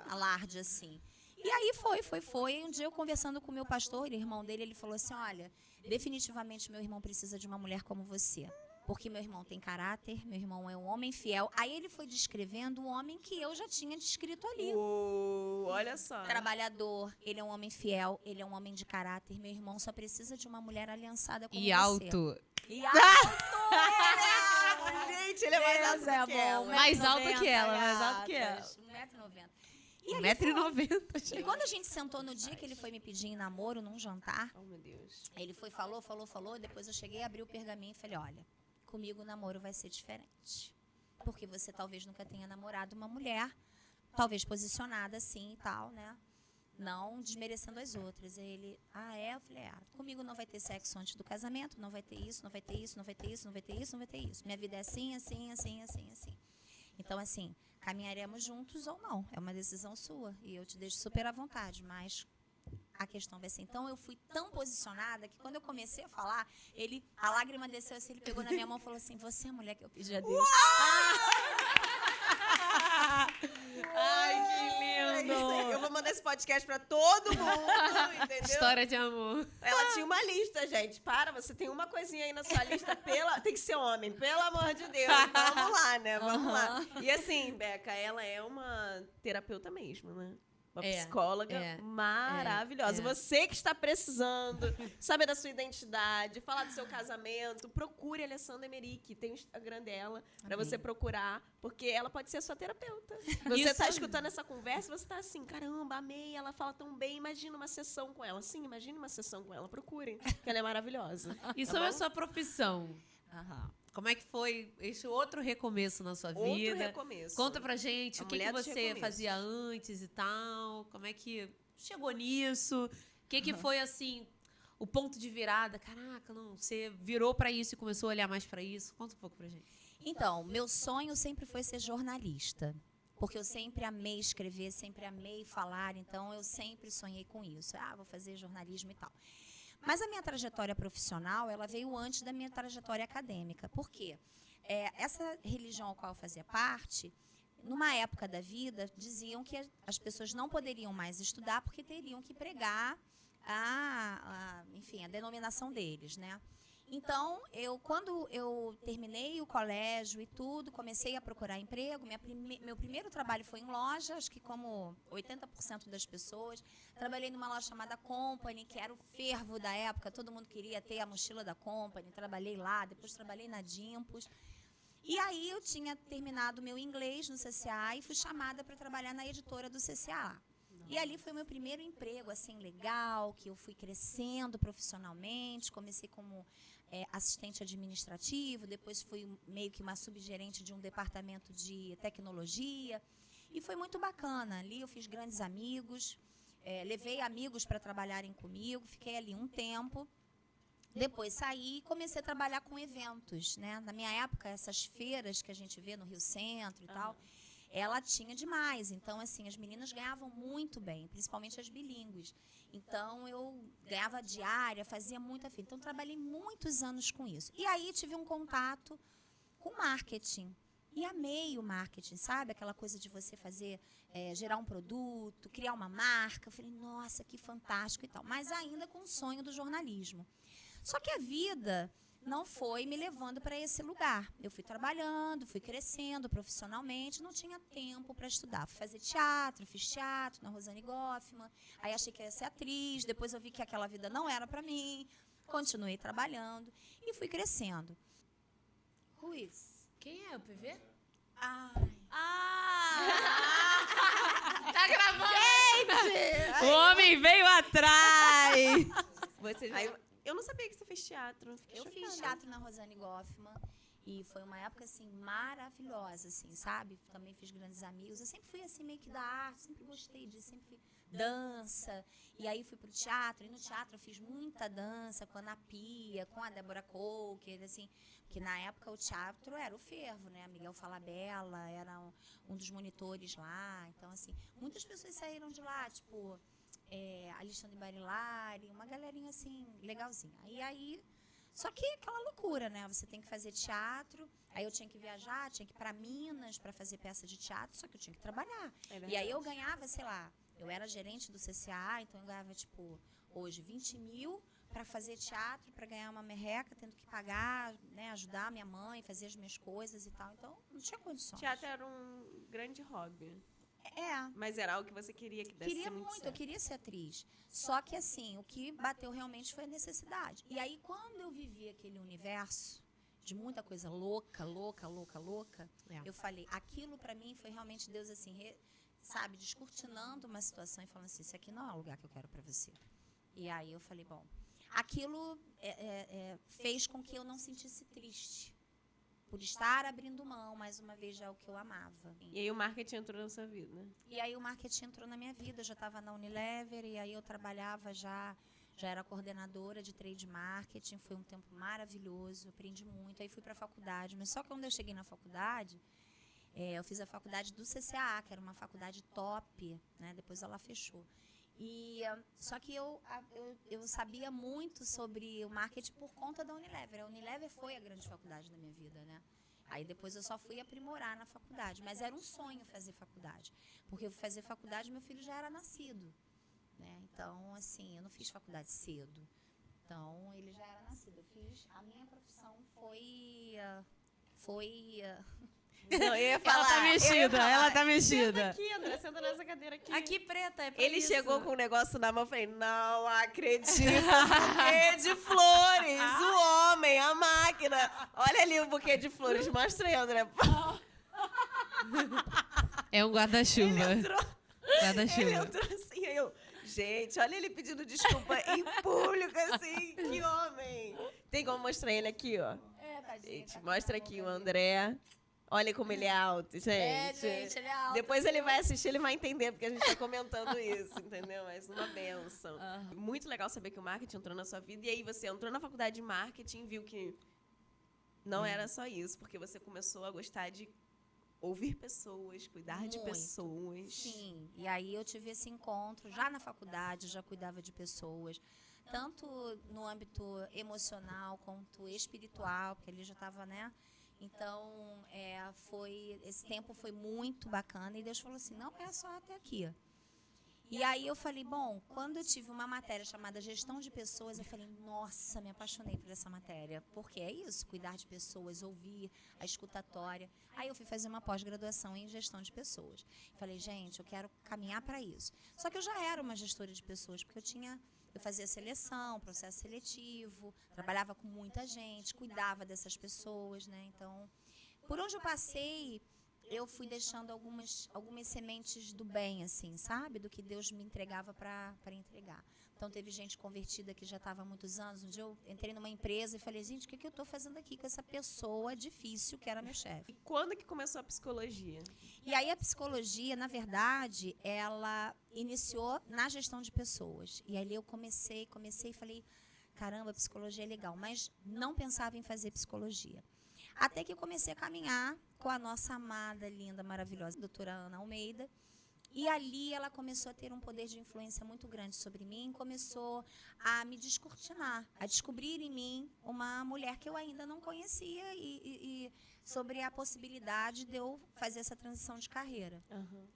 alarde, assim. E aí foi. E um dia eu conversando com o meu pastor, irmão dele, ele falou assim, olha, definitivamente meu irmão precisa de uma mulher como você. Porque meu irmão tem caráter, meu irmão é um homem fiel. Aí ele foi descrevendo o homem que eu já tinha descrito ali. Olha só. Trabalhador, ele é um homem fiel, ele é um homem de caráter. Meu irmão só precisa de uma mulher aliançada como E você. alto. E alto! Gente, ele é mais alto Deus é que bom. ela. Mais alto que ela, mais alto que ela. 1,90m. E aí 1,90m, E gente. quando a gente sentou no dia que ele foi me pedir em namoro, num jantar, Oh, meu Deus. ele foi, falou, depois eu cheguei, abri o pergaminho e falei, olha, comigo o namoro vai ser diferente. Porque você talvez nunca tenha namorado uma mulher, talvez posicionada assim e tal, né? Não desmerecendo as outras. Aí ele, eu falei, comigo não vai ter sexo antes do casamento, não vai ter isso, não vai ter isso, não vai ter isso, não vai ter isso, não vai ter isso. Minha vida é assim, assim, assim, assim, assim. Então, assim, caminharemos juntos ou não. É uma decisão sua. E eu te deixo super à vontade, mas a questão vai ser. Então, eu fui tão posicionada que quando eu comecei a falar, a lágrima desceu assim, ele pegou na minha mão e falou assim, você é a mulher que eu pedi a Deus. Ai, que lindo. Eu vou mandar esse podcast pra todo mundo, entendeu? História de amor. Ela tinha uma lista, gente. Você tem uma coisinha aí na sua lista. Tem que ser homem, pelo amor de Deus. Vamos lá, né? Vamos lá. E assim, Beca, ela é uma terapeuta mesmo, né? Uma psicóloga maravilhosa. Você que está precisando saber da sua identidade, falar do seu casamento, procure a Alessandra Emerick. Tem o Instagram dela para você procurar, porque ela pode ser a sua terapeuta. Você está escutando essa conversa, você está assim, caramba, amei, ela fala tão bem, imagina uma sessão com ela. Sim, imagine uma sessão com ela, procurem, que ela é maravilhosa. E Tá sobre a bom? sua profissão? Como é que foi esse outro recomeço na sua Outro vida? recomeço. Conta pra gente A o que mulher dos você recomeços. fazia antes e tal. Como é que chegou nisso? O que foi, assim, o ponto de virada? Caraca, não, você virou pra isso e começou a olhar mais pra isso. Conta um pouco pra gente. Então, meu sonho sempre foi ser jornalista. Porque eu sempre amei escrever, sempre amei falar. Então, eu sempre sonhei com isso. Vou fazer jornalismo e tal. Mas a minha trajetória profissional, ela veio antes da minha trajetória acadêmica. Por quê? Essa religião ao qual eu fazia parte, numa época da vida, diziam que as pessoas não poderiam mais estudar porque teriam que pregar a denominação deles, né? Então, quando eu terminei o colégio e tudo, comecei a procurar emprego. Meu primeiro trabalho foi em loja, acho que como 80% das pessoas. Trabalhei numa loja chamada Company, que era o fervo da época, todo mundo queria ter a mochila da Company. Trabalhei lá, depois trabalhei na Dimpos. E aí eu tinha terminado meu inglês no CCA e fui chamada para trabalhar na editora do CCA. E ali foi o meu primeiro emprego, assim, legal, que eu fui crescendo profissionalmente. Comecei como assistente administrativo, depois fui meio que uma subgerente de um departamento de tecnologia. E foi muito bacana. Ali eu fiz grandes amigos, levei amigos para trabalharem comigo, fiquei ali um tempo. Depois saí e comecei a trabalhar com eventos, né? Na minha época, essas feiras que a gente vê no Rio Centro e tal, ela tinha demais. Então, assim, as meninas ganhavam muito bem, principalmente as bilíngues. Então, eu ganhava diária, fazia muita feira. Então, trabalhei muitos anos com isso. E aí, tive um contato com marketing. E amei o marketing, sabe? Aquela coisa de você fazer, gerar um produto, criar uma marca. Eu falei, nossa, que fantástico e tal. Mas ainda com o sonho do jornalismo. Só que a vida não foi me levando para esse lugar. Eu fui trabalhando, fui crescendo profissionalmente, não tinha tempo para estudar. Fui fazer teatro, fiz teatro na Rosane Goffman, aí achei que ia ser atriz, depois eu vi que aquela vida não era para mim, continuei trabalhando e fui crescendo. Ruiz. Quem é o PV? Ai. Tá gravando! Gente! O homem veio atrás! Eu não sabia que você fez teatro. Eu fiz teatro na Rosane Goffman e foi uma época, assim, maravilhosa, assim, sabe? Também fiz grandes amigos. Eu sempre fui, assim, meio que da arte, sempre gostei disso, sempre fui dança. E aí fui pro teatro, e no teatro eu fiz muita dança com a Ana Pia, com a Débora Coker, assim, porque na época o teatro era o fervo, né? A Miguel Falabella era um dos monitores lá. Então, assim, muitas pessoas saíram de lá, tipo... Alexandre Barilari, uma galerinha assim, legalzinha. E aí, só que aquela loucura, né? Você tem que fazer teatro, aí eu tinha que viajar, tinha que ir para Minas para fazer peça de teatro, só que eu tinha que trabalhar. E aí eu ganhava, sei lá, eu era gerente do CCA, então eu ganhava, tipo, hoje 20 mil para fazer teatro, para ganhar uma merreca, tendo que pagar, né, ajudar minha mãe, fazer as minhas coisas e tal. Então, não tinha condições. Teatro era um grande hobby. Mas era algo que você queria que desse queria muito muito, eu certo. queria ser atriz. Só que, assim, o que bateu realmente foi a necessidade. E aí, quando eu vivi aquele universo de muita coisa louca, eu falei, aquilo pra mim foi realmente Deus, assim, sabe, descortinando uma situação e falando assim, isso aqui não é o lugar que eu quero pra você. E aí eu falei, bom, aquilo fez com que eu não sentisse triste. Por estar abrindo mão, mais uma vez, já o que eu amava. E aí o marketing entrou na sua vida, né? E aí o marketing entrou na minha vida, eu já estava na Unilever, e aí eu trabalhava já era coordenadora de trade marketing, foi um tempo maravilhoso, aprendi muito, aí fui para a faculdade, mas só que quando eu cheguei na faculdade, eu fiz a faculdade do CCA, que era uma faculdade top, né? Depois ela fechou. Só que eu sabia muito sobre o marketing por conta da Unilever. A Unilever foi a grande faculdade da minha vida, né? Aí depois eu só fui aprimorar na faculdade. Mas era um sonho fazer faculdade. Porque eu fui fazer faculdade, meu filho já era nascido, né? Então, assim, eu não fiz faculdade cedo. Então, ele já era nascido. A minha profissão foi Não, eu ia falar. Ela tá mexida. Senta aqui, André, senta nessa cadeira aqui. Aqui, preta, é pra Ele isso. chegou com um negócio na mão, eu falei, não acredito, buquê de flores, o homem, a máquina. Olha ali o buquê de flores, mostra aí, André. É um guarda-chuva. Ele entrou assim, aí eu, gente, olha ele pedindo desculpa em público, assim, que homem. Tem como mostrar ele aqui, ó? tadinho. Gente, mostra aqui o André. Olha como ele é alto, gente. Gente, ele é alto. Depois ele vai assistir, ele vai entender, porque a gente tá comentando isso, entendeu? Mas uma benção. Muito legal saber que o marketing entrou na sua vida. E aí você entrou na faculdade de marketing e viu que não era só isso, porque você começou a gostar de ouvir pessoas, cuidar de Muito. pessoas. Sim, e aí eu tive esse encontro já na faculdade, já cuidava de pessoas, tanto no âmbito emocional quanto espiritual, porque ali já estava, né? Então, esse tempo foi muito bacana e Deus falou assim, não é só até aqui. E aí eu falei, bom, quando eu tive uma matéria chamada Gestão de Pessoas, eu falei, nossa, me apaixonei por essa matéria. Porque é isso, cuidar de pessoas, ouvir, a escutatória. Aí eu fui fazer uma pós-graduação em Gestão de Pessoas. Falei, gente, eu quero caminhar para isso. Só que eu já era uma gestora de pessoas, porque eu fazia seleção, processo seletivo, trabalhava com muita gente, cuidava dessas pessoas, né? Então, por onde eu passei, eu fui deixando algumas sementes do bem, assim, sabe? Do que Deus me entregava para entregar. Então, teve gente convertida que já estava há muitos anos. Um dia eu entrei numa empresa e falei, gente, o que eu estou fazendo aqui com essa pessoa difícil que era meu chefe? E quando que começou a psicologia? E aí, a psicologia, na verdade, ela iniciou na gestão de pessoas. E ali eu comecei e falei, caramba, psicologia é legal. Mas não pensava em fazer psicologia. Até que comecei a caminhar com a nossa amada, linda, maravilhosa doutora Ana Almeida. E ali ela começou a ter um poder de influência muito grande sobre mim, começou a me descortinar, a descobrir em mim uma mulher que eu ainda não conhecia e sobre a possibilidade de eu fazer essa transição de carreira.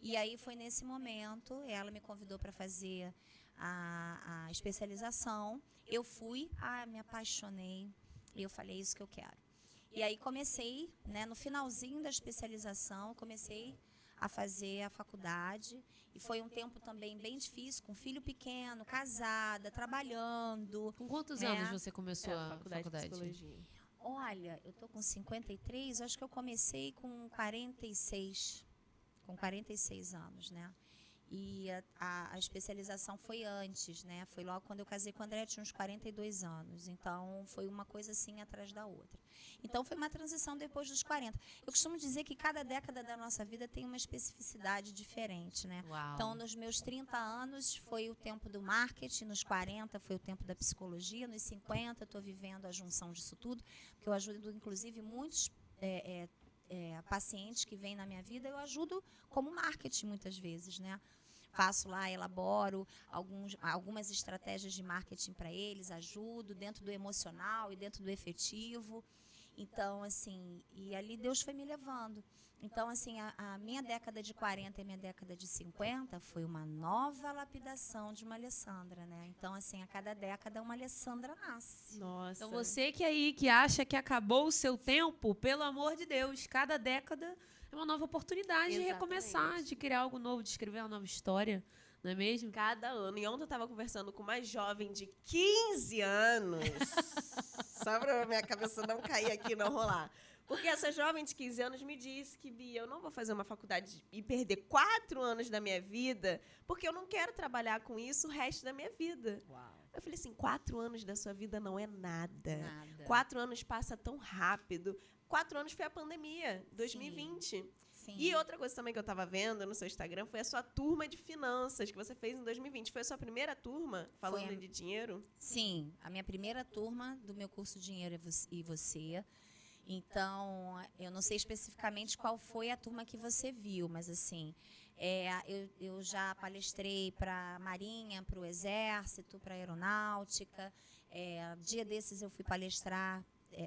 E aí foi nesse momento, ela me convidou para fazer a especialização, eu fui, me apaixonei e eu falei, é isso que eu quero. E aí comecei, né, no finalzinho da especialização, comecei a fazer a faculdade. E foi um tempo também bem difícil, com filho pequeno, casada, trabalhando. Com quantos anos você começou a faculdade? De psicologia. Olha, eu tô com 53, acho que eu comecei com 46. Com 46 anos, né? E a especialização foi antes, né? Foi logo quando eu casei com o André, eu tinha uns 42 anos. Então, foi uma coisa assim atrás da outra. Então, foi uma transição depois dos 40. Eu costumo dizer que cada década da nossa vida tem uma especificidade diferente, né? Uau. Então, nos meus 30 anos foi o tempo do marketing, nos 40 foi o tempo da psicologia, nos 50 eu estou vivendo a junção disso tudo, porque eu ajudo, inclusive, muitos pacientes que vêm na minha vida, eu ajudo como marketing muitas vezes, né? Faço lá, elaboro algumas estratégias de marketing para eles, ajudo dentro do emocional e dentro do efetivo. Então, assim, e ali Deus foi me levando. Então, assim, a minha década de 40 e a minha década de 50 foi uma nova lapidação de uma Alessandra, né? Então, assim, a cada década uma Alessandra nasce. Nossa. Então você que acha que acabou o seu tempo, pelo amor de Deus, cada década é uma nova oportunidade de recomeçar, de criar algo novo, de escrever uma nova história, não é mesmo? Cada ano. E ontem eu estava conversando com uma jovem de 15 anos. Só para minha cabeça não cair aqui e não rolar. Porque essa jovem de 15 anos me disse que, Bia, eu não vou fazer uma faculdade e perder 4 anos da minha vida, porque eu não quero trabalhar com isso o resto da minha vida. Uau. Eu falei assim, 4 anos da sua vida não é nada. Nada. 4 anos passa tão rápido. 4 anos foi a pandemia, 2020. Sim. E outra coisa também que eu estava vendo no seu Instagram foi a sua turma de finanças que você fez em 2020. Foi a sua primeira turma falando de dinheiro? Sim, a minha primeira turma do meu curso Dinheiro e Você. Então, eu não sei especificamente qual foi a turma que você viu, mas assim, eu já palestrei para a Marinha, para o Exército, para a Aeronáutica. Dia desses eu fui palestrar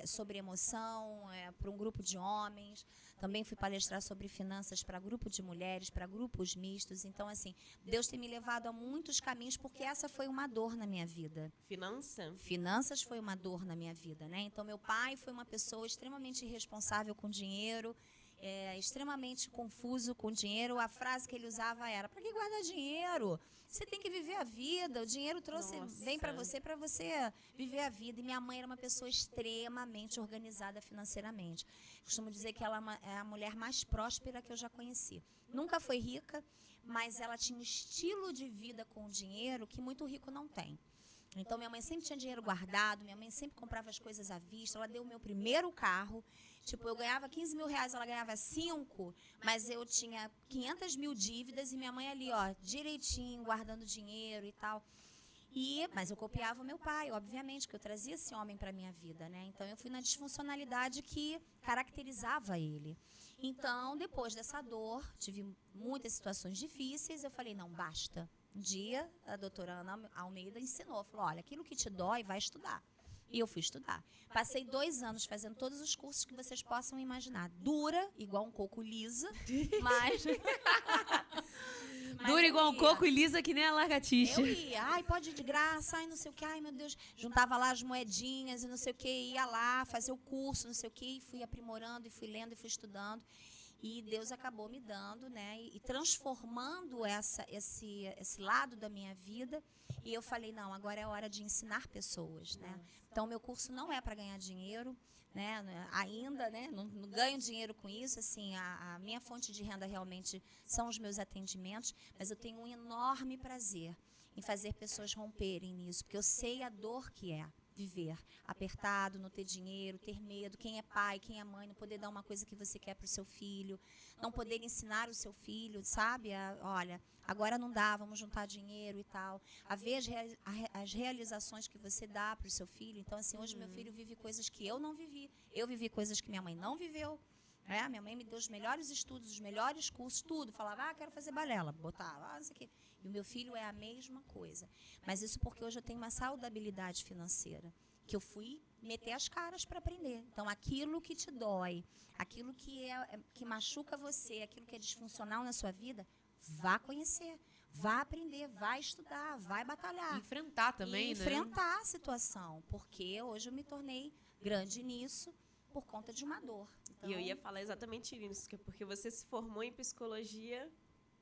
sobre emoção para um grupo de homens. Também fui palestrar sobre finanças para grupo de mulheres, para grupos mistos. Então, assim, Deus tem me levado a muitos caminhos, porque essa foi uma dor na minha vida. Finanças foi uma dor na minha vida, né? Então, meu pai foi uma pessoa extremamente irresponsável com dinheiro, extremamente confuso com dinheiro. A frase que ele usava era, para que guardar dinheiro? Você tem que viver a vida, o dinheiro vem para você viver a vida. E minha mãe era uma pessoa extremamente organizada financeiramente. Costumo dizer que ela é a mulher mais próspera que eu já conheci. Nunca foi rica, mas ela tinha um estilo de vida com o dinheiro que muito rico não tem. Então, minha mãe sempre tinha dinheiro guardado, minha mãe sempre comprava as coisas à vista. Ela deu o meu primeiro carro. Tipo, eu ganhava 15 mil reais, ela ganhava 5, mas eu tinha 500 mil dívidas e minha mãe ali, ó, direitinho, guardando dinheiro e tal. Mas eu copiava o meu pai, obviamente, que eu trazia esse homem para a minha vida, né? Então, eu fui na disfuncionalidade que caracterizava ele. Então, depois dessa dor, tive muitas situações difíceis, eu falei, não, basta. Um dia, a doutora Ana Almeida ensinou, falou, olha, aquilo que te dói, vai estudar. E eu fui estudar. Passei 2 anos fazendo todos os cursos que vocês possam imaginar. Dura, igual um coco lisa, mas... Dura igual um coco e lisa que nem a lagartixa. Eu ia, pode ir de graça, não sei o que, meu Deus. Juntava lá as moedinhas e não sei o que, ia lá fazer o curso, não sei o que, e fui aprimorando, e fui lendo, e fui estudando. E Deus acabou me dando, né, e transformando esse lado da minha vida. E eu falei, não, agora é hora de ensinar pessoas, né? Então, meu curso não é para ganhar dinheiro, né? Ainda, né? Não ganho dinheiro com isso. Assim, a minha fonte de renda realmente são os meus atendimentos, mas eu tenho um enorme prazer em fazer pessoas romperem nisso, porque eu sei a dor que é viver apertado, não ter dinheiro, ter medo, quem é pai, quem é mãe, não poder dar uma coisa que você quer para o seu filho, não poder ensinar o seu filho, sabe? Olha, agora não dá, vamos juntar dinheiro e tal. A ver as realizações que você dá para o seu filho. Então, assim, hoje meu filho vive coisas que eu não vivi. Eu vivi coisas que minha mãe não viveu. Minha mãe me deu os melhores estudos, os melhores cursos, tudo. Falava, quero fazer balela. Botava, isso aqui. E o meu filho é a mesma coisa. Mas isso porque hoje eu tenho uma saudabilidade financeira, que eu fui meter as caras para aprender. Então, aquilo que te dói, aquilo que machuca você, aquilo que é disfuncional na sua vida, vá conhecer, vá aprender, vá estudar, vai batalhar. Enfrentar também, né? Enfrentar a situação, porque hoje eu me tornei grande nisso por conta de uma dor. Então, E eu ia falar exatamente isso, que é porque você se formou em psicologia,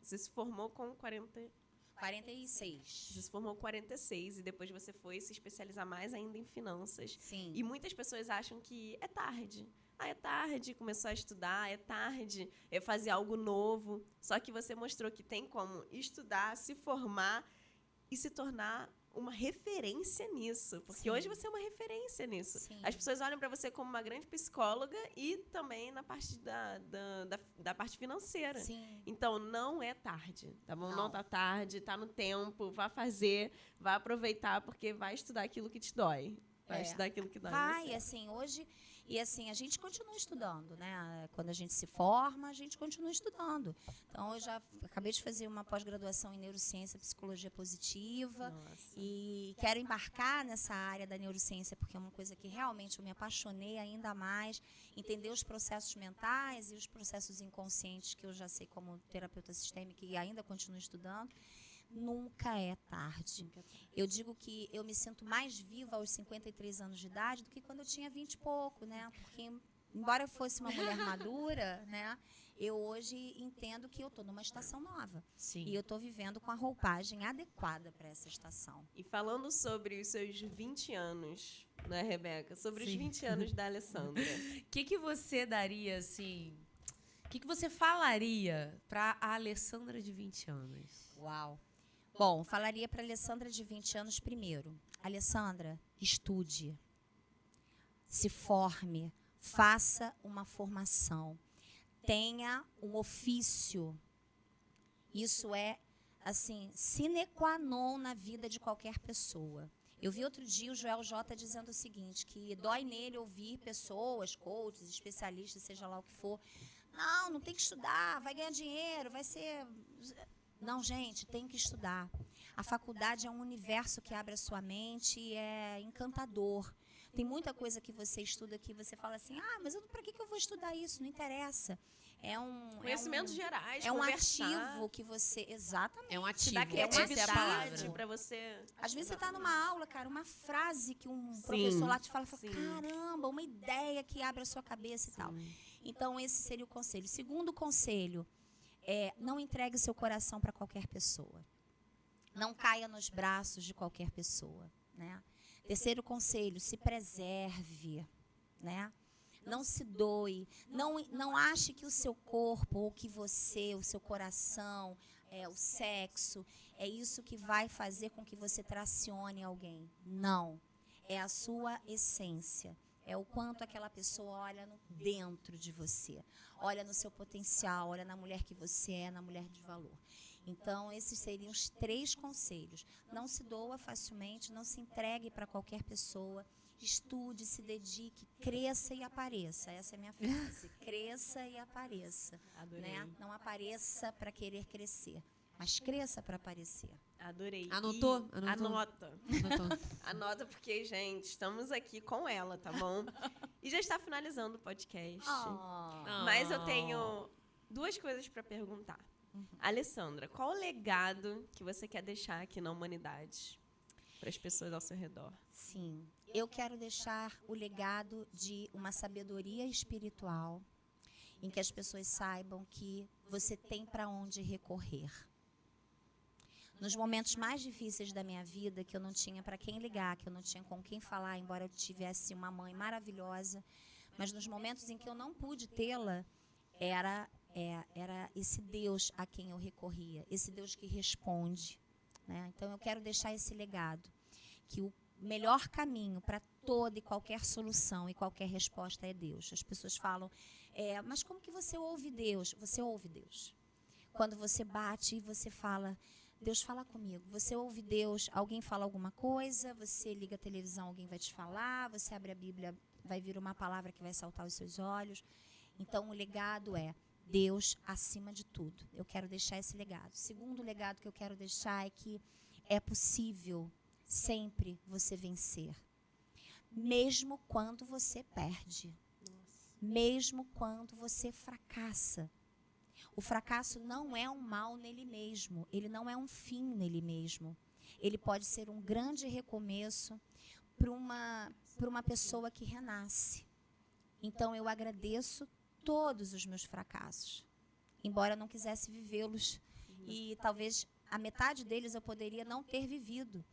você se formou com 46. Você se formou com 46 e depois você foi se especializar mais ainda em finanças. Sim. E muitas pessoas acham que é tarde. É tarde começar a estudar, é tarde fazer algo novo. Só que você mostrou que tem como estudar, se formar e se tornar uma referência nisso. Porque Sim. hoje você é uma referência nisso. Sim. As pessoas olham para você como uma grande psicóloga e também na parte da parte financeira. Sim. Então, não é tarde, tá bom? Não. Não tá tarde, tá no tempo, vá fazer, vá aproveitar, porque vai estudar aquilo que te dói. Vai estudar aquilo que dói em Vai, você. assim, hoje... E assim, a gente continua estudando, né? Quando a gente se forma, a gente continua estudando. Então, eu já acabei de fazer uma pós-graduação em neurociência e psicologia positiva. Nossa. E quero embarcar nessa área da neurociência, porque é uma coisa que realmente eu me apaixonei ainda mais. Entender os processos mentais e os processos inconscientes, que eu já sei como terapeuta sistêmica e ainda continuo estudando. Nunca é tarde. Eu digo que eu me sinto mais viva aos 53 anos de idade do que quando eu tinha 20 e pouco, né? Porque, embora eu fosse uma mulher madura, né? Eu hoje entendo que eu estou numa estação nova. Sim. E eu estou vivendo com a roupagem adequada para essa estação. E falando sobre os seus 20 anos, né, Rebeca? Sobre os Sim. 20 anos da Alessandra. O que você daria, assim... O que você falaria para a Alessandra de 20 anos? Uau! Bom, falaria para a Alessandra de 20 anos primeiro. Alessandra, estude, se forme, faça uma formação, tenha um ofício. Isso é, assim, sine qua non na vida de qualquer pessoa. Eu vi outro dia o Joel J dizendo o seguinte, que dói nele ouvir pessoas, coaches, especialistas, seja lá o que for. Não tem que estudar, vai ganhar dinheiro, vai ser... Não, gente, tem que estudar. A faculdade é um universo que abre a sua mente e é encantador. Tem muita coisa que você estuda que você fala assim, mas para que eu vou estudar isso? Não interessa. Conhecimentos gerais, é um conversar. ativo que você... Exatamente. É um Te ativo. dá Essa é a criatividade palavra. para você... Às vezes você está numa aula, cara, uma frase que um Sim, professor lá te fala, sim. caramba, uma ideia que abre a sua cabeça e tal. Então, esse seria o conselho. Segundo conselho, não entregue seu coração para qualquer pessoa. Não caia nos braços de qualquer pessoa, né? Terceiro conselho, se preserve, né? Não se doe. Não ache que o seu corpo, ou que você, o seu coração, o sexo, é isso que vai fazer com que você tracione alguém. Não. É a sua essência. É o quanto aquela pessoa olha dentro de você. Olha no seu potencial, olha na mulher que você é, na mulher de valor. Então, esses seriam os 3 conselhos. Não se doa facilmente, não se entregue para qualquer pessoa. Estude, se dedique, cresça e apareça. Essa é a minha frase. Cresça e apareça. Adorei. Né? Não apareça para querer crescer, mas cresça para aparecer. Adorei. Anotou? E Anotou? Anota. Anotou. Anota porque, gente, estamos aqui com ela, tá bom? E já está finalizando o podcast. Mas eu tenho 2 coisas para perguntar. Alessandra, qual o legado que você quer deixar aqui na humanidade para as pessoas ao seu redor? Sim, eu quero deixar o legado de uma sabedoria espiritual em que as pessoas saibam que você tem para onde recorrer. Nos momentos mais difíceis da minha vida, que eu não tinha para quem ligar, que eu não tinha com quem falar, embora eu tivesse uma mãe maravilhosa, mas nos momentos em que eu não pude tê-la, era esse Deus a quem eu recorria, esse Deus que responde, né? Então, eu quero deixar esse legado, que o melhor caminho para toda e qualquer solução e qualquer resposta é Deus. As pessoas falam, mas como que você ouve Deus? Você ouve Deus. Quando você bate e você fala, Deus fala comigo. Você ouve Deus, alguém fala alguma coisa, você liga a televisão, alguém vai te falar, você abre a Bíblia, vai vir uma palavra que vai saltar aos seus olhos. Então, o legado é Deus acima de tudo. Eu quero deixar esse legado. O segundo legado que eu quero deixar é que é possível sempre você vencer. Mesmo quando você perde. Mesmo quando você fracassa. O fracasso não é um mal nele mesmo. Ele não é um fim nele mesmo. Ele pode ser um grande recomeço para uma pessoa que renasce. Então, eu agradeço todos os meus fracassos, embora eu não quisesse vivê-los. E talvez a metade deles eu poderia não ter vivido.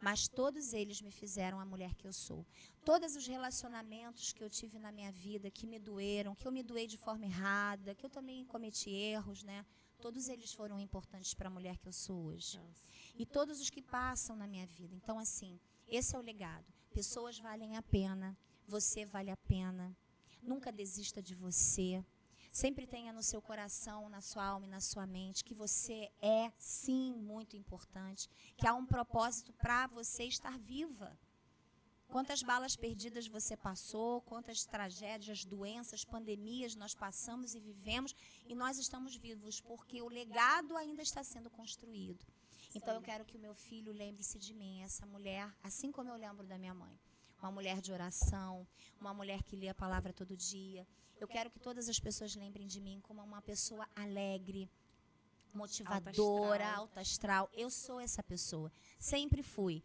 Mas todos eles me fizeram a mulher que eu sou. Todos os relacionamentos que eu tive na minha vida, que me doeram, que eu me doei de forma errada, que eu também cometi erros, né? Todos eles foram importantes para a mulher que eu sou hoje. E todos os que passam na minha vida. Então, assim, esse é o legado. Pessoas valem a pena, você vale a pena. Nunca desista de você. Sempre tenha no seu coração, na sua alma e na sua mente que você é, sim, muito importante. Que há um propósito para você estar viva. Quantas balas perdidas você passou, quantas tragédias, doenças, pandemias nós passamos e vivemos. E nós estamos vivos porque o legado ainda está sendo construído. Então eu quero que o meu filho lembre-se de mim, essa mulher, assim como eu lembro da minha mãe. Uma mulher de oração, uma mulher que lê a palavra todo dia. Eu quero que todas as pessoas lembrem de mim como uma pessoa alegre, motivadora, alta astral. Eu sou essa pessoa. Sempre fui.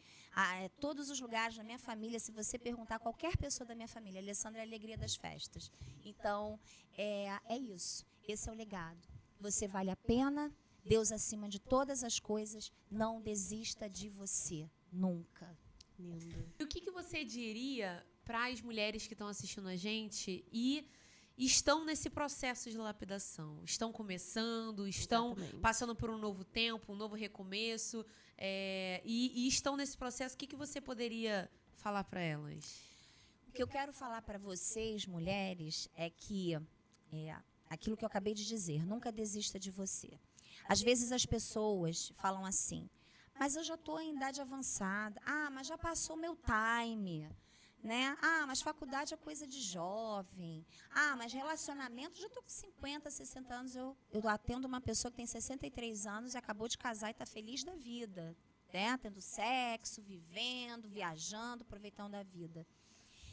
Todos os lugares da minha família, se você perguntar a qualquer pessoa da minha família, Alessandra é a alegria das festas. Então, é isso. Esse é o legado. Você vale a pena. Deus acima de todas as coisas. Não desista de você. Nunca. Lindo. E o que você diria para as mulheres que estão assistindo a gente e estão nesse processo de lapidação? Estão começando, estão passando por um novo tempo, um novo recomeço, e estão nesse processo. O que você poderia falar para elas? O que eu quero falar para vocês, mulheres, é que aquilo que eu acabei de dizer, nunca desista de você. Às vezes as pessoas falam assim, mas eu já estou em idade avançada. Mas já passou meu time, né? Mas faculdade é coisa de jovem. Mas relacionamento, já estou com 50, 60 anos. Eu atendo uma pessoa que tem 63 anos e acabou de casar e está feliz da vida, né? Tendo sexo, vivendo, viajando, aproveitando a vida.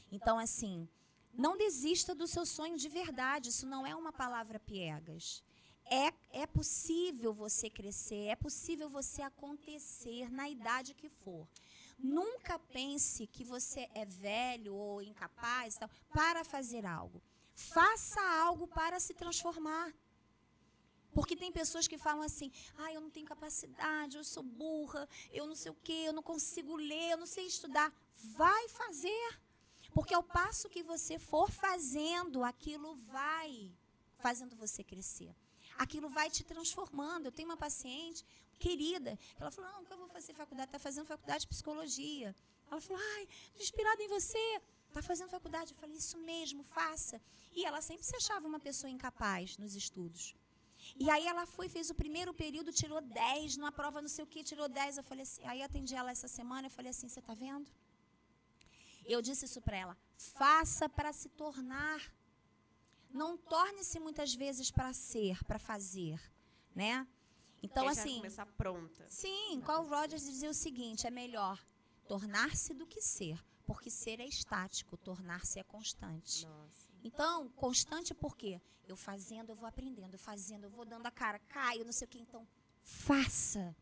Então, assim, não desista do seu sonho de verdade. Isso não é uma palavra piegas. É possível você crescer, é possível você acontecer na idade que for. Nunca pense que você é velho ou incapaz para fazer algo. Faça algo para se transformar. Porque tem pessoas que falam assim, eu não tenho capacidade, eu sou burra, eu não sei o quê, eu não consigo ler, eu não sei estudar. Vai fazer. Porque ao passo que você for fazendo, aquilo vai fazendo você crescer. Aquilo vai te transformando. Eu tenho uma paciente querida, ela falou, nunca vou fazer faculdade, está fazendo faculdade de psicologia. Ela falou, estou inspirada em você, está fazendo faculdade. Eu falei, isso mesmo, faça. E ela sempre se achava uma pessoa incapaz nos estudos. E aí ela fez o primeiro período, tirou 10, numa prova não sei o que, tirou 10. Eu falei assim, aí atendi ela essa semana, eu falei assim, você está vendo? Eu disse isso para ela, faça para se tornar. Não torne-se muitas vezes para ser, para fazer, né? Então, assim, começar pronta. Sim, Carl Rogers dizia o seguinte, é melhor tornar-se do que ser, porque ser é estático, tornar-se é constante. Nossa. Então, constante por quê? Eu fazendo, eu vou aprendendo, eu vou dando a cara, caio, não sei o quê. Então, faça,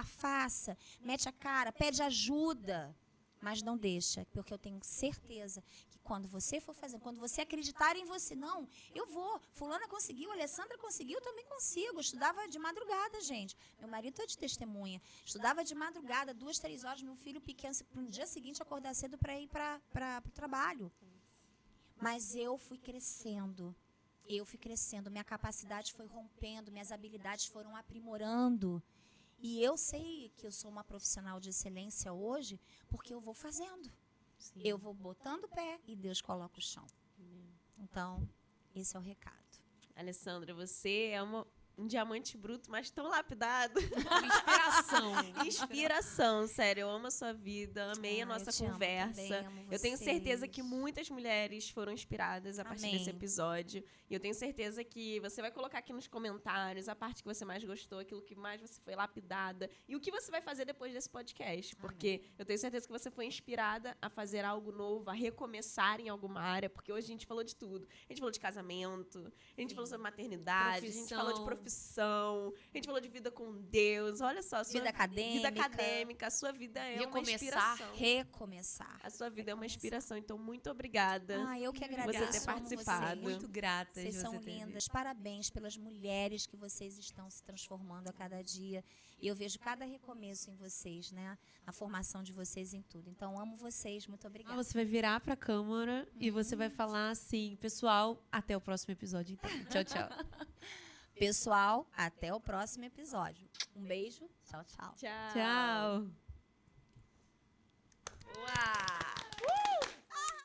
faça, mete a cara, pede ajuda. Mas não deixa, porque eu tenho certeza que quando você for fazer, quando você acreditar em você, não, eu vou, fulana conseguiu, Alessandra conseguiu, eu também consigo. Eu estudava de madrugada, gente. Meu marido é de testemunha. Estudava de madrugada, 2, 3 horas, meu filho pequeno, para no dia seguinte acordar cedo para ir para o trabalho. Mas eu fui crescendo, minha capacidade foi rompendo, minhas habilidades foram aprimorando. E eu sei que eu sou uma profissional de excelência hoje porque eu vou fazendo. Sim. Eu vou botando o pé e Deus coloca o chão. Então, esse é o recado. Alessandra, você é um diamante bruto, mas tão lapidado. Uma inspiração. Inspiração, sério. Eu amo a sua vida, amei a nossa Eu te amo conversa. também, amo Eu tenho certeza vocês. que muitas mulheres foram inspiradas a partir Amém. desse episódio. E eu tenho certeza que você vai colocar aqui nos comentários a parte que você mais gostou, aquilo que mais você foi lapidada. E o que você vai fazer depois desse podcast. Porque eu tenho certeza que você foi inspirada a fazer algo novo, a recomeçar em alguma área. Porque hoje a gente falou de tudo. A gente falou de casamento, a gente falou sobre maternidade, a gente falou de profissão, a gente falou de vida com Deus. Olha só, a sua Vida acadêmica. vida acadêmica, a sua vida é uma Recomeçar. inspiração. Recomeçar. A sua vida é uma inspiração, então muito obrigada. Eu que Você agradeço. ter amo participado. vocês. Muito grata Vocês de são você ter vindo. lindas. Parabéns pelas mulheres que vocês estão se transformando a cada dia. E eu vejo cada recomeço em vocês, né? Na formação de vocês em tudo. Então, amo vocês. Muito obrigada. Você vai virar pra câmera e você vai falar assim, pessoal, até o próximo episódio. Então. Tchau, tchau. Pessoal, até o próximo episódio. Um beijo. Tchau, tchau. Tchau. Tchau. Uau!